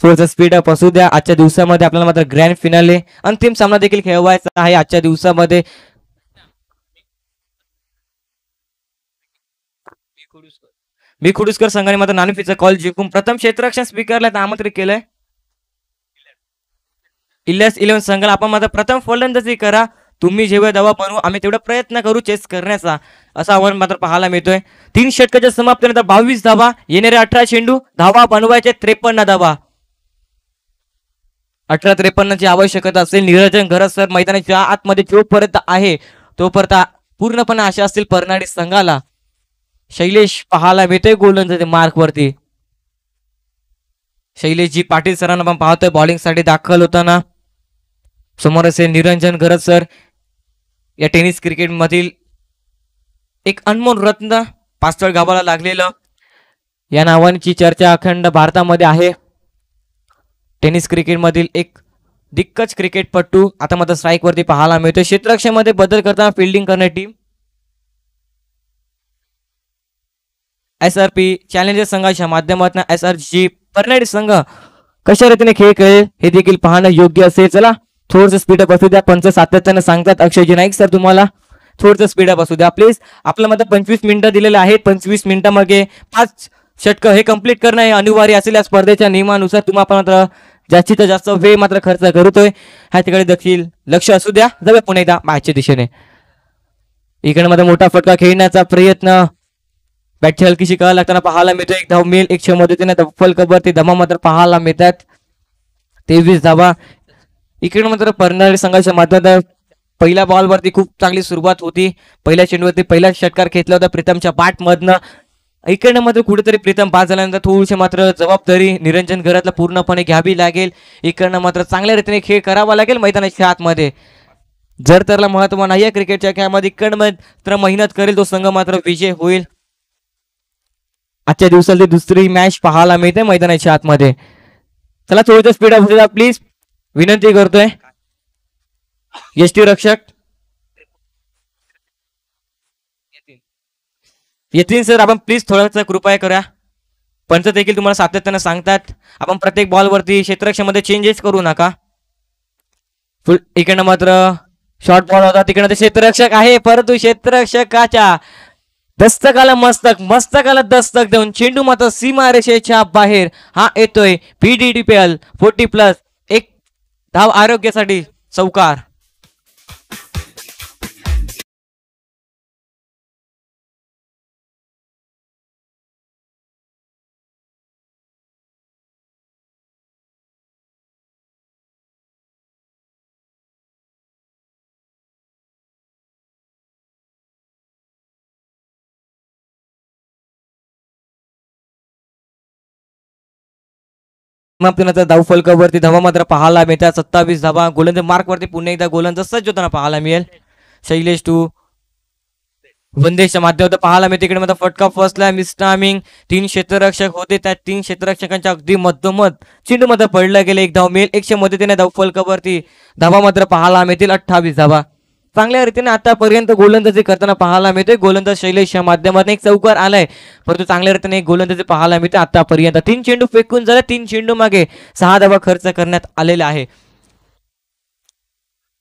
थोडंसं स्पीड अप असू द्या. आजच्या दिवसामध्ये आपल्याला मात्र ग्रँड फिनाले अंतिम सामना देखील खेळवायचा आहे आजच्या दिवसामध्ये. मी खुडूसकर संघाने मात्र नाणेफेकीचा कॉल जिंकून प्रथम क्षेत्ररक्षण स्पीकरला आमंत्रित केलंय. इलियास 11 संघाला आपण मात्र प्रथम फलंदाजी करा. तुम्ही जेवढे धावा बनवू आम्ही तेवढा प्रयत्न करू चेस करण्याचा असं आव्हान मात्र पाहायला मिळतोय. 3 षटकाच्या समाप्तीनंतर 22 धावा येणारे 18 चेंडू धावा बनवायचे 53 धावा. 18-53 ची आवश्यकता असेल. निरंजन गरज सर मैदानाच्या आतमध्ये जोपर्यंत आहे तोपर्यंत पूर्णपणे आशा असतील परनाडी संघाला. शैलेश पाहायला मिळतोय गोलंदाजी मार्कवरती. शैलेशजी पाटील सरांना आपण पाहतोय बॉलिंग साठी दाखल होताना. समोर असेल निरंजन गरज सर या टेनिस क्रिकेट मधील एक अनमोल रत्न पास्तळ गावाला लागलेलं या नावांची चर्चा अखंड भारतामध्ये आहे. टेनिस क्रिकेट मधील एक दिग्गज क्रिकेटपटू आता मात्र स्ट्राईक वरती पाहायला मिळतोय. क्षेत्ररक्षणामध्ये बदल करताना फिल्डिंग करणारी टीम SRP चॅलेंजर संघाच्या माध्यमातून SRG परनाडी संघ कशा रीतीने खेळ खेळेल हे देखील पाहणं योग्य असेल. चला थोडंसं स्पीड अप असू द्या. पंच सातत्याने सांगतात. अक्षयजी नाईक सर तुम्हाला थोडंसं स्पीड अप असू द्या प्लीज. आपल्या मात्र 25 मिनिटं दिलेले आहेत. 25 मिनिटांमागे 5 षटकं हे कंप्लीट करणं हे अनिवार्य असेल या स्पर्धेच्या नियमानुसार. तुम्हाला मात्र जास्तीत जास्त वेळ मात्र खर्च करतोय ह्या तिकडे देखील लक्ष असू द्या. जाऊया पुन्हा एकदा मॅचच्या दिशेने. इकडे मध्ये मोठा फटका खेळण्याचा प्रयत्न बॅटची हलकीशी कळ लागताना पाहायला मिळतो. एक धाव मिळेल. 100 मदतीने दफल कबरती धमा मात्र पाहायला मिळतात. 23 धावा. इकडे मात्र परनाळी संघाच्या माध्यमातून पहिल्या बॉलवरती खूप चांगली सुरुवात होती. पहिल्या चेंडूवरती पहिला षटकार घेतला होता प्रीतमच्या बॅटमधनं. इकडनं मात्र कुठेतरी प्रीतम बाद झाल्यानंतर थोडीशी मात्र जबाबदारी निरंजन घरातला पूर्णपणे घ्यावी लागेल. इकडनं मात्र चांगल्या रीतीने खेळ करावा लागेल मैदानाच्या आतमध्ये. जर त्याला महत्व नाही आहे क्रिकेटच्या खेळामध्ये इकडनं मात्र मेहनत करेल तो संघ मात्र विजय होईल. आजच्या दिवसातली दुसरी मॅच पाहायला मिळते मैदानाच्या आतमध्ये. चला थोडं स्पीड अप होऊ प्लीज विनंती करतोय. यष्टी रक्षक येतील सर. आपण प्लीज थोडंसं कृपया करा. पंच देखील तुम्हाला सातत्याने सांगतात आपण प्रत्येक बॉलवरती क्षेत्ररक्षणामध्ये चेंजेस करू नका. इकडनं मात्र शॉर्ट बॉल होता. तिकडनं ते क्षेत्ररक्षक आहे परंतु क्षेत्ररक्षकाच्या दस्तकाला मस्तकाला दस्तक देऊन चेंडू मात्र सीमारेषेच्या बाहेर. हा येतोय PDDPL 40+. एक धाव आरोग्यासाठी चौकार. समाप्तीनंतर धाव फलकावरती धावा मात्र पाहायला मिळतात. 27 धावा. गोलंदाज मार्कवरती पुन्हा एकदा गोलंदाज सज्ज होताना पाहायला मिळेल. शैलेश टू वंदेच्या माध्यमातून पाहायला मिळते. इकडे मात्र फटका फसला. मिस्टामिंग 3 क्षेत्ररक्षक होते. त्या 3 क्षेत्ररक्षकांच्या अगदी मधोमध चेंडू मात्र पडला गेले. एक धाव मिळेल. 100 मदतीने धाव फलकावरती धावा मात्र पाहायला मिळतील. 28 धावा. चांगल्या रीतीने आतापर्यंत गोलंदाजी करताना पाहायला मिळते. गोलंदाज शैलेशच्या माध्यमातून एक चौकार आलाय परंतु चांगल्या रीतीने एक गोलंदाजी पाहायला मिळते आतापर्यंत. 3 चेंडू फेकून झाले. 3 चेंडू मागे 6 धावा खर्च करण्यात आलेला आहे.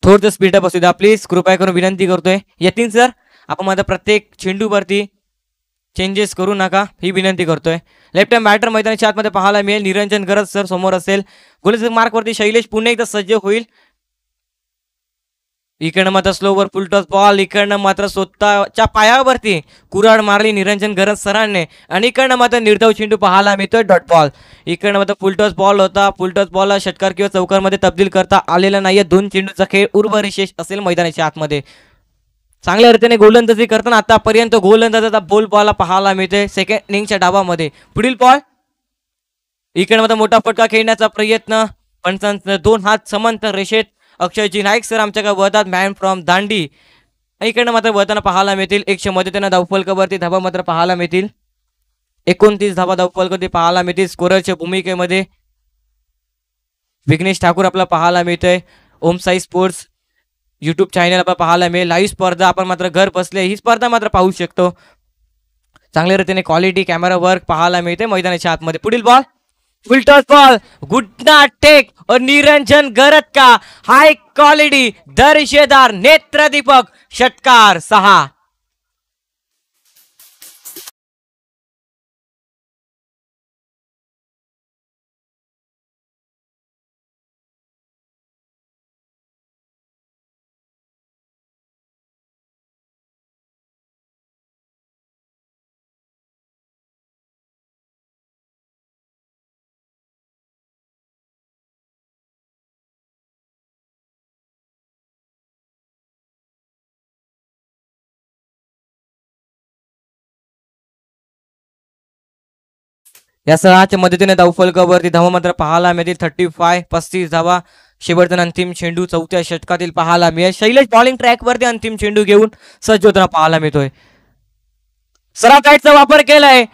थोडं स्पीडअप असू द्या प्लीज कृपया करून विनंती करतोय. येतील सर आपण मात्र प्रत्येक चेंडूवरती चेंजेस करू नका ही विनंती करतोय. लेफ्ट हँड बॅटर मैदानाच्या आतमध्ये पाहायला मिळेल. निरंजन गरज सर समोर असेल. गोलंदाज मार्कवरती शैलेश पुन्हा एकदा सज्ज होईल. इकडनं मात्र स्लोवर फुलटॉस बॉल. इकडनं मात्र स्वतःच्या पायावरती कुऱ्हाड मारली निरंजन गरज सरांनी आणि इकडनं मात्र निर्धाव चेंडू पाहायला मिळतोय डॉट बॉल. इकडनं मात्र फुलटॉस बॉल होता. फुलटॉस बॉलला षटकार किंवा चौकारमध्ये तब्दील करता आलेला नाहीये. 2 चेंडूचा खेळ उर्वरिशेष असेल मैदानाच्या आतमध्ये. चांगल्या रीतीने गोलंदाजी करताना आतापर्यंत गोलंदाजाचा बोल बॉल पाहायला मिळते सेकंड इनिंगच्या डावामध्ये. पुढील बॉल. इकडे मात्र मोठा फटका खेळण्याचा प्रयत्न. पंचांचं 2 हात समांतर रेषेत. अक्षयजी नाईक सर आमच्याकडे वळतात मॅन फ्रॉम दांडी. इकडनं मात्र वळताना पाहायला मिळतील. 100 मदतीने धावफलकावरती धावा मात्र पाहायला मिळतील. 29 धावा धावफलकावरती पाहायला मिळतील. स्कोररच्या भूमिकेमध्ये विघ्नेश ठाकूर आपला पाहायला मिळतोय. ओम साई स्पोर्ट्स यूट्यूब चॅनल आपल्याला पाहायला मिळेल. लाईव्ह स्पर्धा आपण मात्र घर बसले ही स्पर्धा मात्र पाहू शकतो. चांगल्या रीतीने क्वालिटी कॅमेरा वर्क पाहायला मिळते मैदानाच्या आतमध्ये. पुढील ball. Full toss ball. Good not take और निरंजन गरत का हाई क्वालिटी दर्जेदार नेत्रदीपक षटकार 6. या सहाच्या मदतीने धावफलकावरती धावा मात्र पाहायला मिळतील. 35 धावा. शेवटचा अंतिम चेंडू 4थ्या षटकातील पाहायला मिळेल. शैलेश बॉलिंग ट्रॅक वरती अंतिम चेंडू घेऊन सज्ज होताना पाहायला मिळतोय. सराव काईटचा वापर केलाय.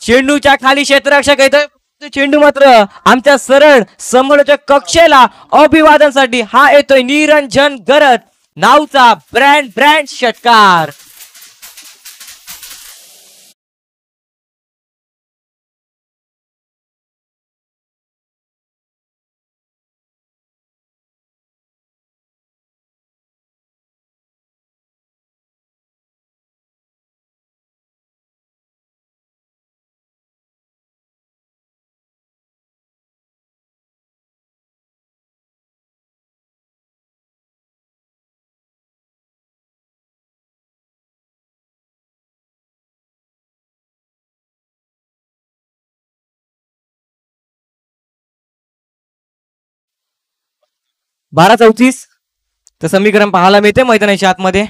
चेंडूच्या खाली क्षेत्ररक्षक येतोय. चेंडू मात्र आमच्या सरळ समोरच्या कक्षेला अभिवादनासाठी हा येतोय निरंजन गरत नावचा ब्रँड षटकार. 12-34 तर समीकरण पाहायला मिळते मैदानाच्या आतमध्ये.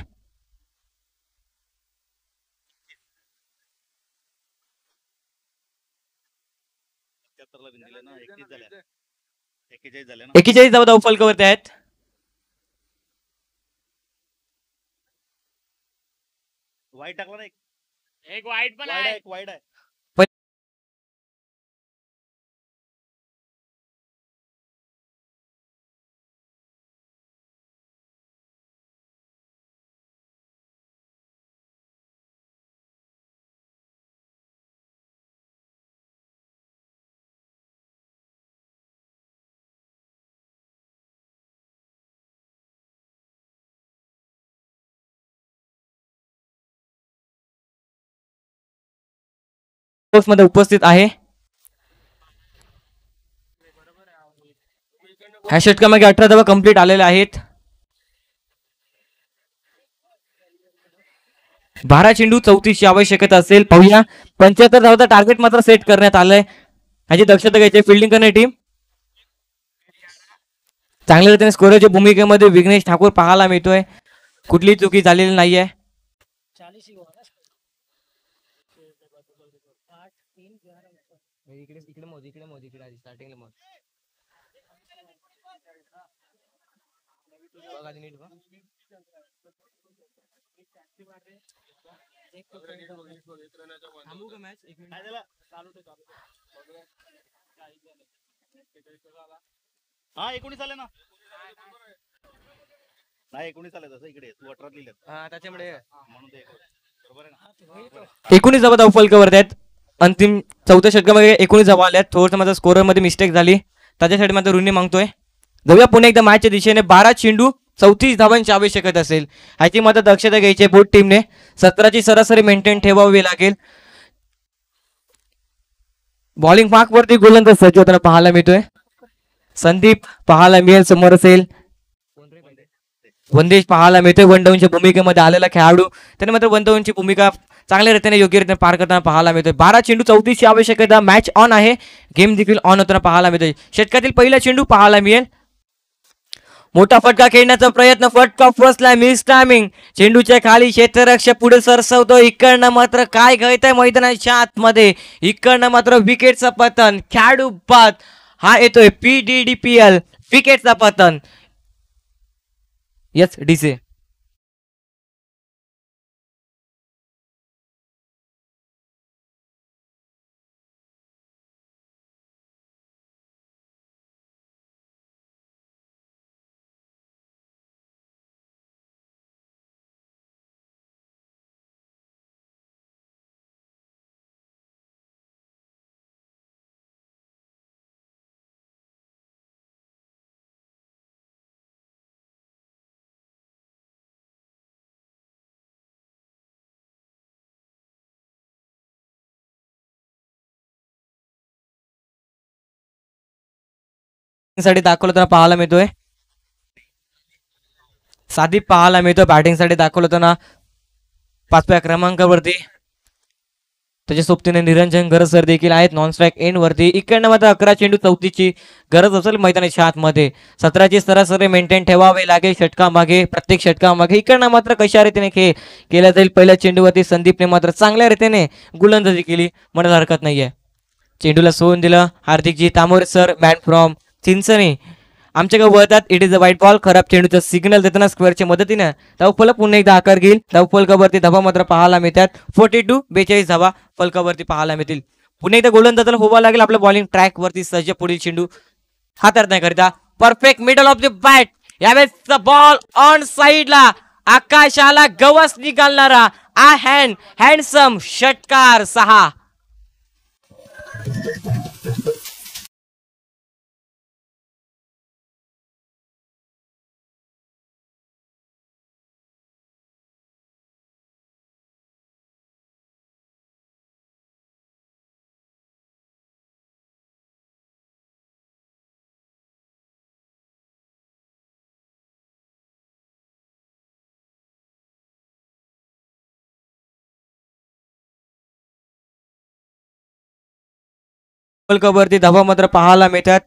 झाले ना 41 धावा फलकावरती आहेत. वाईट टाकला ना एक वाईट पण एक वाईट आहे. मध्ये उपस्थित आहे. ह्या षटकामागे 18 धावा कंप्लीट आलेल्या आहेत. 12 चेंडू 34 ची आवश्यकता असेल. पाहूया 75 धावाचा टार्गेट मात्र सेट करण्यात आलंय. ह्याची दक्षता घ्यायची फिल्डिंग करणारी टीम. चांगल्या रीतीने स्कोरच्या भूमिकेमध्ये विघ्नेश ठाकूर पाहायला मिळतोय. कुठलीही चुकी झालेली नाहीये. हा 19 आले ना नाही 19 आले तसं इकडे तू 18 लिहिलं त्याच्यामुळे म्हणून ते बरोबर आहे ना. 19 धावा फलकावरती आहेत. अंतिम चौथ्या षटकामध्ये 19 धावा आल्यात. थोडंसं माझा स्कोअर मध्ये मिस्टेक झाली, त्याच्यासाठी माझा ऋणी मागतोय. जाऊया पुन्हा एकदा मॅचच्या दिशेने. 12 चेंडू 34 धावांची आवश्यकता असेल. ह्याची मात्र दक्षता घ्यायची बोट टीमने. 17ची सरासरी मेंटेन ठेवावी लागेल. बॉलिंग मार्क वरती गोलंदाज सज्ज होताना पाहायला मिळतोय. संदीप पाहायला मिळेल समोर असेल. वंदेश पाहायला मिळतोय वन डाऊनच्या भूमिकेमध्ये आलेला खेळाडू. त्याने मात्र वन डाऊनची भूमिका चांगल्या रीतीने योग्य रीतीने पार करताना पाहायला मिळतोय. 12 चेंडू 34 ची आवश्यकता. मॅच ऑन आहे. गेम देखील ऑन होताना पाहायला मिळतोय. षटकातील पहिला चेंडू पाहायला मिळेल. मोठा फटका खेळण्याचा प्रयत्न. फटका फसला. Miss timing. चेंडूच्या खाली क्षेत्ररक्षक पुढे सरसवतो. इकडनं मात्र काय घडतंय मैदानाच्या आतमध्ये. इकडनं मात्र विकेटचं पतन. खेळाडू बाद हा येतोय. PDDPL विकेटचा पतन. यस डीसे साठी दाखवलं तर पाहायला मिळतोय. सादीप पाहायला मिळतोय बॅटिंग साठी दाखवलं होतं 5व्या क्रमांकावरती. त्याच्या सोबतीने निरंजन गरज सर देखील आहेत नॉन स्ट्राईक एंड वरती. इकडनं मात्र 11 चेंडू 34 ची गरज असेल मैदानाच्या आतमध्ये. 17ची सरासरी मेंटेन ठेवावे लागेल षटकामागे, प्रत्येक षटकामागे. इकडनं मात्र कशा रीतीने खेळ केला जाईल. पहिल्या चेंडूवरती संदीपने मात्र चांगल्या रीतीने गोलंदाजी केली, म्हणायला हरकत नाहीये. चेंडूला सोडून दिलं हार्दिकजी तामोरे सर, मॅन फ्रॉम चिंचणी. आमच्याकडे वळतात. It is a white ball. खराब चेंडूचा सिग्नल देताना स्क्वेअरच्या मदतीने धावफलक पुन्हा एकदा आकार घेईल. धावफलकावरती धावा मात्र पाहायला मिळतात. 42 धावा फलकावरती पाहायला मिळतील. पुन्हा एकदा गोलंदाजाला होवा लागेल आपल्या बॉलिंग ट्रॅक वरती सज्ज. पुढील चेंडू हाताळण्याकरिता perfect middle of the bat. यावेळेस बॉल ऑन साइडला आकाशाला गवस निघालणारा हँडसम षटकार 6. फलकावरती धावा मात्र पाहायला मिळतात.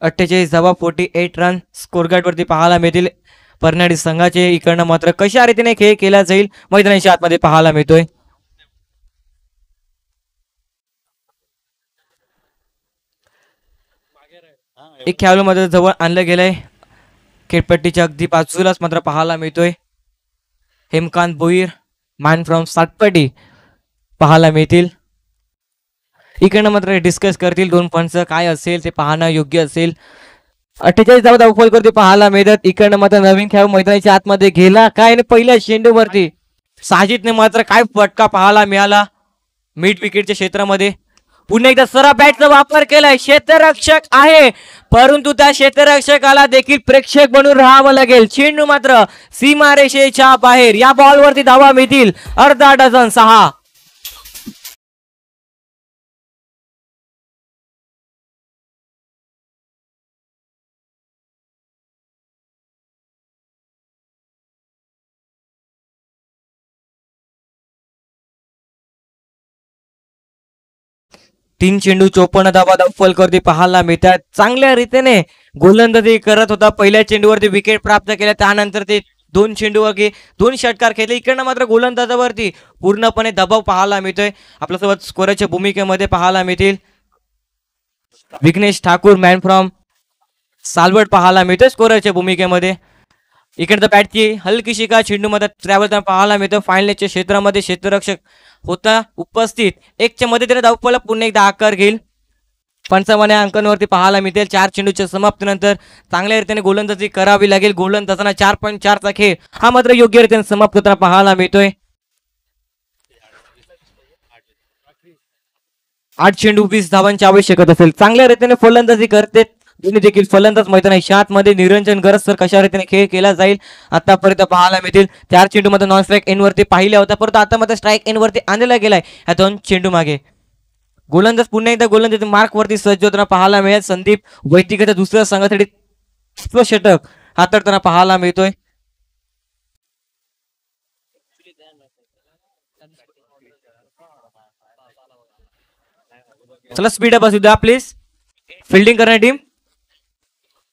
48 धावा 48 रन स्कोर गार्ड वरती पाहायला मिळतील फर्नांडिस संघाचे. इकडनं मात्र कशा रीतीने खेळ केला जाईल मैदानाच्या आतमध्ये पाहायला मिळतोय. एक खेळाडू मात्र जवळ आणलं गेलंय खेळपट्टीच्या अगदी बाजूलाच मात्र पाहायला मिळतोय. हेमकांत भोईर मॅन फ्रॉम सातपटी पाहायला मिळतील. इकडनं मात्र डिस्कस करतील दोन पंच काय असेल ते पाहणं योग्य असेल. 48 धावा धावफल करते पाहायला मिळतात. इकडनं मात्र नवीन खेळाडू मैदानाच्या आतमध्ये गेला काय आणि पहिल्या चेंडूवरती साजिदने मात्र काय फटका पाहायला मिळाला मिड विकेटच्या क्षेत्रामध्ये. पुन्हा एकदा सरा बॅटचा वापर केलाय. क्षेत्ररक्षक आहे परंतु त्या क्षेत्ररक्षकाला देखील प्रेक्षक बनून राहावं लागेल. चेंडू मात्र सीमारेषेच्या बाहेर. या बॉलवरती धावा मिळतील अर्धा डझन 6. तीन चेंडू 54 धावा धावफल करते पाहायला मिळतात. चांगल्या रीतीने गोलंदाजी करत होता. पहिल्या चेंडूवरती विकेट प्राप्त केल्या त्यानंतर ते दोन चेंडूवरती 2 षटकार खेळले. इकडनं मात्र गोलंदाजावरती पूर्णपणे दबाव पाहायला मिळतोय. आपल्यासोबत स्कोरच्या भूमिकेमध्ये पाहायला मिळतील विघ्नेश ठाकूर मॅन फ्रॉम सालवड पाहायला मिळतोय स्कोरच्या भूमिकेमध्ये. इकडे बॅटची हलकीशी का चेंडू मध्ये ट्रॅव्हल पाहायला मिळतो. फायनलच्या क्षेत्रामध्ये क्षेत्ररक्षक होता उपस्थित. एकच्या मध्ये त्याने धावफल पुन्हा एकदा आकार घेईल. 55 अंकांवरती पाहायला मिळतील. 4 चेंडूच्या समाप्तीनंतर चांगल्या रीतीने गोलंदाजी करावी लागेल. गोलंदाजांना 4.4चा खेळ हा मात्र योग्य रीतीने समाप्त होताना पाहायला मिळतोय. 8 चेंडू 20 धावांची आवश्यकता असेल. चांगल्या रीतीने फलंदाजी करते दोन्ही देखील फलंदाज मैदानाच्या आतमध्ये. निरंजन गरज सर कशा रीतीने खेळ केला जाईल आतापर्यंत पाहायला मिळतील. 4 चेंडू मध्ये नॉन स्ट्राईक एन वरती पाहिला होता परंतु आता मात्र स्ट्राईक एन वरती आणला गेलाय. ह्या 2 चेंडू मागे गोलंदाज पुन्हा एकदा गोलंदाज मार्क वरती सज्ज होताना पाहायला मिळेल. संदीप वैदिकच्या दुसऱ्या संघासाठी षटक हाताळताना पाहायला मिळतोय. चला स्पीड अप असू द्या प्लीज. फिल्डिंग करणारी टीम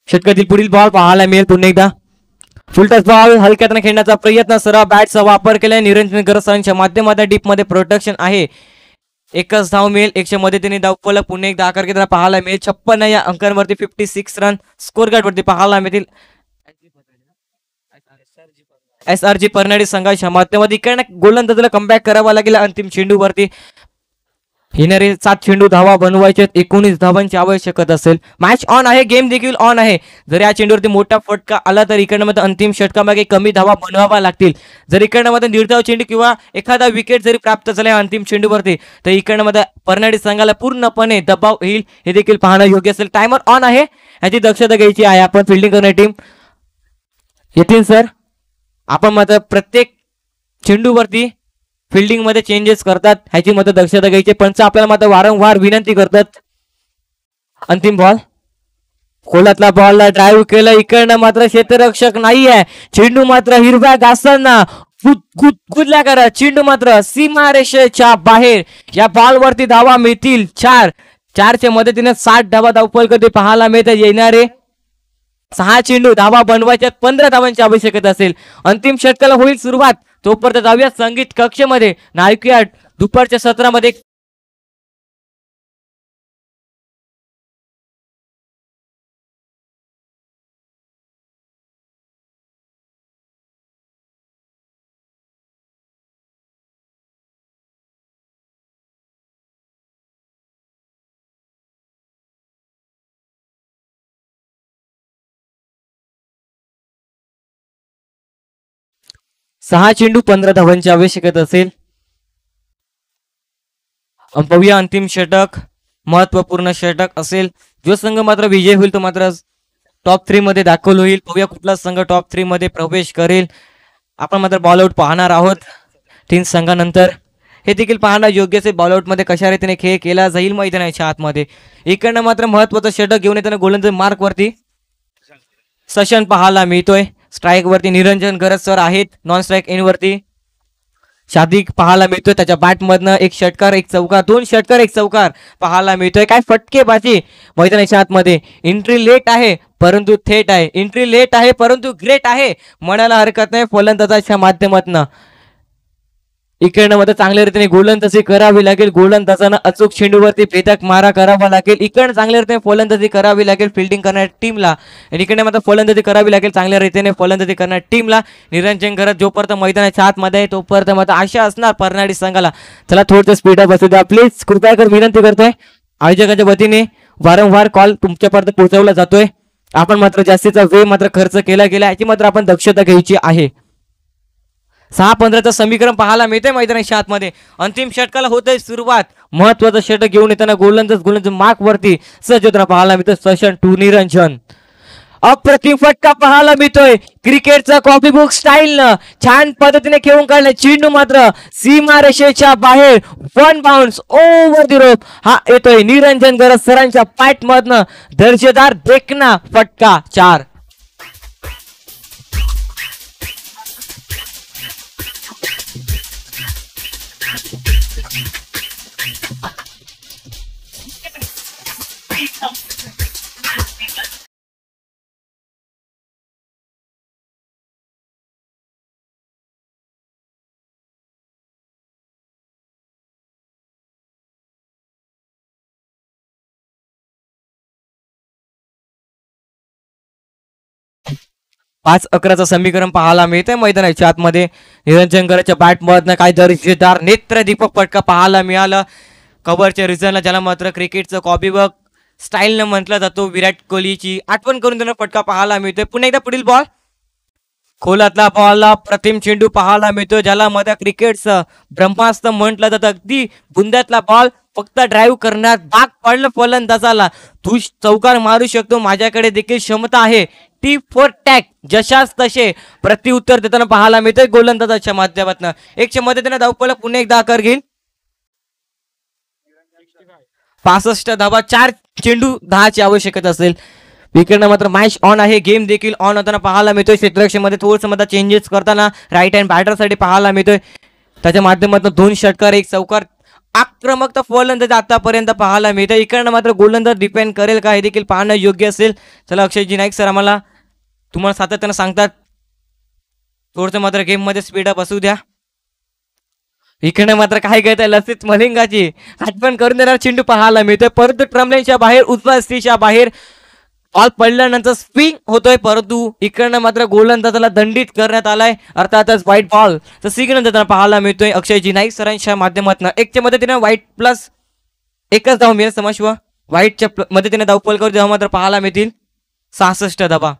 षटकातील पुढील बॉल पाहायला मिळेल. पुन्हा एकदा फुलटस बॉल हलक्यातनं खेळण्याचा प्रयत्न. सरळ बॅटचा वापर केलाय. निरंजन गरसांच्या माध्यमातून डीप मध्ये प्रोटेक्शन आहे. एकच धाव मिळेल. 100 मध्ये त्यांनी धावफलक पुन्हा एकदा आकार घेताना पाहायला मिळेल. 56 या अंकांवरती 56 रन स्कोर गार्ड वरती पाहायला मिळतील. SRG फर्नांडिस संघाच्या माध्यमातून इकडनं गोलंदाजाला कमबॅक करावा लागेल. अंतिम चेंडूवरती येणारे 7 चेंडू धावा बनवायचे. 19 धावांची आवश्यकता असेल. मॅच ऑन आहे. गेम देखील ऑन आहे. जर या चेंडूवरती मोठा फटका आला तर इकडनं मध्ये अंतिम षटकामागे कमी धावा बनवावा लागतील. जर इकडनं मध्ये निर्धाव चेंडू किंवा एखादा विकेट जरी प्राप्त झाला अंतिम चेंडूवरती तर इकडनं मध्ये फर्नांडिस संघाला पूर्णपणे दबाव येईल. हे देखील पाहणं योग्य असेल. टायमर ऑन आहे. याची दक्षता घ्यायची आहे. आपण फिल्डिंग करणारी टीम येतील सर. आपण मात्र प्रत्येक चेंडूवरती फिल्डिंग मध्ये चेंजेस करतात ह्याची मात्र दक्षता घ्यायची. पंच आपल्याला मात्र वारंवार विनंती करतात. अंतिम बॉल खोलातला बॉलला ड्राईव्ह केलं. इकडनं मात्र क्षेत्ररक्षक नाही आहे. चेंडू मात्र हिरव्या घासांना कुदल्या करा. चेंडू मात्र सीमारेषेच्या बाहेर. या बॉलवरती धावा मिळतील 4. 4च्या मदतीने 60 धावा धावफल कधी पाहायला मिळतात. येणारे 6 चेंडू धावा बनवायच्या. 15 धावांची आवश्यकता असेल. अंतिम षटकाला होईल सुरुवात. तोपर्यंत जाऊया संगीत कक्षेमध्ये. नायकुया दुपारच्या सत्रामध्ये सहा चेंडू 15 धावांची आवश्यकता असेल. पाहूया अंतिम षटक महत्वपूर्ण षटक असेल. जो संघ मात्र विजय होईल तो मात्र टॉप 3 मध्ये दाखल होईल. पाहूया कुठला संघ टॉप 3 मध्ये प्रवेश करेल. आपण मात्र बॉलआउट पाहणार आहोत 3 संघानंतर. हे देखील पाहणं योग्य असेल बॉलआउट मध्ये कशा रीतीने खेळ केला जाईल मैदानाच्या आतमध्ये. इकडनं मात्र महत्वाचं षटक घेऊन येताना गोलंदाज मार्क वरती सशन पाहायला मिळतोय. स्ट्राईक वरती निरंजन गरज सर आहेत. नॉन स्ट्राईक इन वरती शादिक पाहायला मिळतोय. त्याच्या बॅटमधनं एक षटकार एक चौकार, 2 षटकार 1 चौकार पाहायला मिळतोय. काय फटकेबाजी मैदानाच्या आतमध्ये. एंट्री लेट आहे परंतु थेट आहे, एंट्री लेट आहे परंतु ग्रेट आहे म्हणायला हरकत नाही फलंदाजाच्या माध्यमातून. इकडनं मात्र चांगल्या रीतीने गोलंदाजी करावी लागेल. गोलंदाजांना अचूक चेंडूवरती भेदक मारा करावा लागेल. इकडनं चांगल्या रीतीने फलंदाजी करावी लागेल फिल्डिंग करणाऱ्या टीमला. आणि इकडे मात्र फलंदाजी करावी लागेल चांगल्या रीतीने फलंदाजी करणाऱ्या टीमला. निरंजन करत जोपर्यंत मैदानाच्या आतमध्ये आहे तोपर्यंत मात्र आशा असणार परनाडी संघाला. चला थोडं स्पीड बसू द्या प्लीज, कृपया कर विनंती करतोय. आयोजकांच्या वतीने वारंवार कॉल तुमच्यापर्यंत पोहोचवला जातोय. आपण मात्र जास्तीचा वेळ मात्र खर्च केला गेला याची मात्र आपण दक्षता घ्यायची आहे. 6-15चं समीकरण पाहायला मिळते मैदानाच्या आतमध्ये. अंतिम षटकाला होतंय सुरुवात. महत्वाचं षटक घेऊन येताना गोलंदाज मार्क वरती सज्जता पाहायला मिळतोय. सेशन 2 निरंजन. अप्रतिम फटका पाहायला मिळतोय. क्रिकेटचा कॉपी बुक स्टाईलनं छान पद्धतीने खेळून काढले. चेंडू मात्र सीमारेषेच्या बाहेर 1 बाउन्स ओव्हर द रोप हा येतोय निरंजन गरज सरांच्या पॅट मधनं. दर्जेदार देखना फटका 4. पाच 11चं समीकरण पाहायला मिळतंय मैदानाच्या आतमध्ये. निरंजन गरजच्या बॅट मधनं काय दर्जेदार नेत्रदीपक फटका पाहायला मिळाला. कव्हरच्या रिझनला ज्याला मात्र क्रिकेटचं कॉपीबुक स्टाईलनं म्हटलं जातो. विराट कोहलीची आठवण करून देणारा फटका पाहायला मिळतोय. पुन्हा एकदा पुढील बॉल. खोलातला बॉलला प्रतिम चेंडू पाहायला मिळतो ज्याला मध्ये क्रिकेटचं ब्रह्मास्त्र म्हटलं जातं. अगदी बुंद्यातला बॉल फक्त ड्राईव्ह करण्यात भाग पडलं फलंदाजाला. तू चौकार मारू शकतो, माझ्याकडे देखील क्षमता आहे. T4 टॅग जशाच तसे प्रत्युत्तर देताना पाहायला मिळतंय गोलंदाजाच्या माध्यमातून. 1च्या मदतीने धावपळ पुन्हा एकदा आकार घेईल. 65 धावा, 4 चेंडू 10ची आवश्यकता असेल. विकेटनं मात्र मॅच ऑन आहे. गेम देखील ऑन होताना पाहायला मिळतोय. क्षेत्ररक्षणामध्ये थोडंसं मध्ये चेंजेस करताना राईट हँड बॅटरसाठी पाहायला मिळतोय. त्याच्या माध्यमातून 2 षटकार 1 चौकार आक्रमक फलंदाज आतापर्यंत पाहायला मिळतं. इकडनं मात्र गोलंदाज डिपेंड करेल का हे देखील पाहणं योग्य असेल. चला अक्षयजी नाईक सर आम्हाला तुम्हाला सातत्यानं सांगतात थोडंसं मात्र गेम मध्ये स्पीडअप असू द्या. इकडे मात्र काय कहत आहे लसित मलिंगाची आठवण करून देणार चेंडू पाहायला मिळतोय. परंतु ट्रमलेनच्या बाहेर उजव्या स्थितीच्या बाहेर बॉल पडल्यानंतर स्विंग होतोय. परंतु इकडनं मात्र गोलंदाजाला दंडित करण्यात आलाय. अर्थातच व्हाईट बॉल तर सिग्नल देताना पाहायला मिळतोय अक्षयजी नाईक सरांच्या माध्यमातून. 1च्या मदतीने व्हाईट प्लस 1च धाव मिळेल समजवा. व्हाईटच्या मदतीने धावपल करू जेव्हा मात्र पाहायला मिळतील 66 धावा.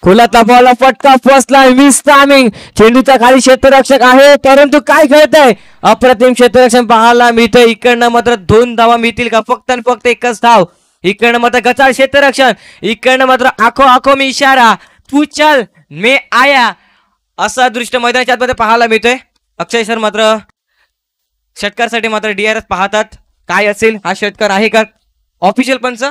खोलातला बॉल फटका फसला. Miss timing. चेंडूचा खाली क्षेत्ररक्षक आहे परंतु काय खेळत आहे अप्रतिम क्षेत्ररक्षण पाहायला मिळतंय. इकडनं मात्र 2 धावा मिळतील का फक्त आणि फक्त 1च धाव. इकडनं मात्र गचाळ क्षेत्ररक्षण. इकडनं मात्र आखो आखो मी इशारा तू चल मे आया असा दृश्य मैदानाच्या आतमध्ये पाहायला मिळतोय. अक्षय सर मात्र षटकारसाठी मात्र DRS पाहतात. काय असेल हा षटकार आहे का ऑफिशियल पंच.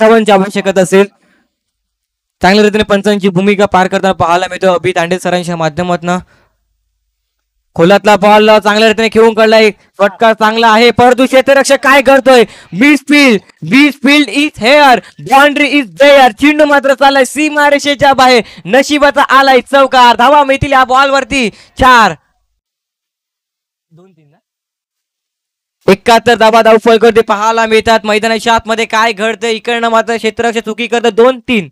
धावांची आवश्यकता असेल. चांगल्या रीतीने पंचांची भूमिका पार करताना पाहायला मिळतो अभि तांडे सरांच्या माध्यमातून. खोलातला बॉल चांगल्या रीतीने खेळून काढलाय. फटका चांगला आहे परंतु क्षेत्ररक्षक काय करतोय. Misfield is here, boundary is there. चेंडू मात्र चाललाय सीमारेषेच्या बाहेर. नशिबाचा आलाय चौकार. धावा मिळतील या बॉल वरती 4. 71 धावा धावफळ करते पाहायला मिळतात. मैदानाच्या आतमध्ये काय घडतंय इकडनं मात्र क्षेत्ररक्षक चुकी करतं 2-3.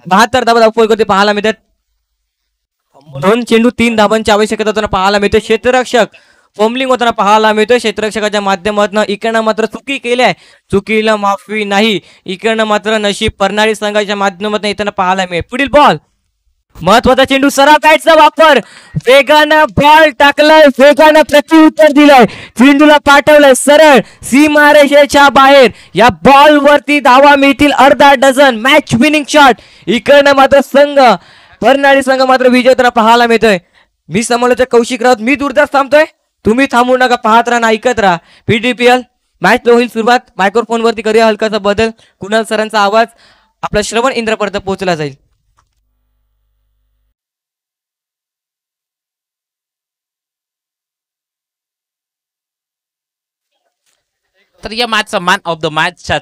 बहात्तर धावा धावफलक पाहायला मिळतात. 2 चेंडू 3 धावांची आवश्यकता होताना पाहायला मिळते. क्षेत्ररक्षक फॉर्मलिंग होताना पाहायला मिळतोय. क्षेत्ररक्षकाच्या माध्यमातून इकडनं मात्र चुकी केली आहे, चुकीला माफी नाही. इकडनं मात्र नशीब परनाळी संघाच्या माध्यमातून येताना पाहायला मिळेल. पुढील बॉल महत्वाचा चेंडू, सराव बॅटचा वापर, वेगानं बॉल टाकलाय, वेगानं प्रत्युत्तर दिलंय, चेंडूला पाठवलंय सरळ सीमारेषेच्या बाहेर. या बॉल वरती धावा मिळतील अर्धा डझन. Match winning shot. इकडनं मात्र संघ परनाळी संघ मात्र विजेता पाहायला मिळतोय. मी समालोचक कौशिक राऊत, मी दुर्दास थांबतोय, तुम्ही थांबू नका, पाहत राहा, ऐकत राहा. PDPL मॅच होईल सुरुवात. मायक्रोफोन वरती करूया हलकासा बदल. कुणाल सरांचा आवाज आपला श्रवण इंद्रापर्यंत पोहोचला जाईल. तर या मॅचचा मॅन ऑफ द मॅचच्या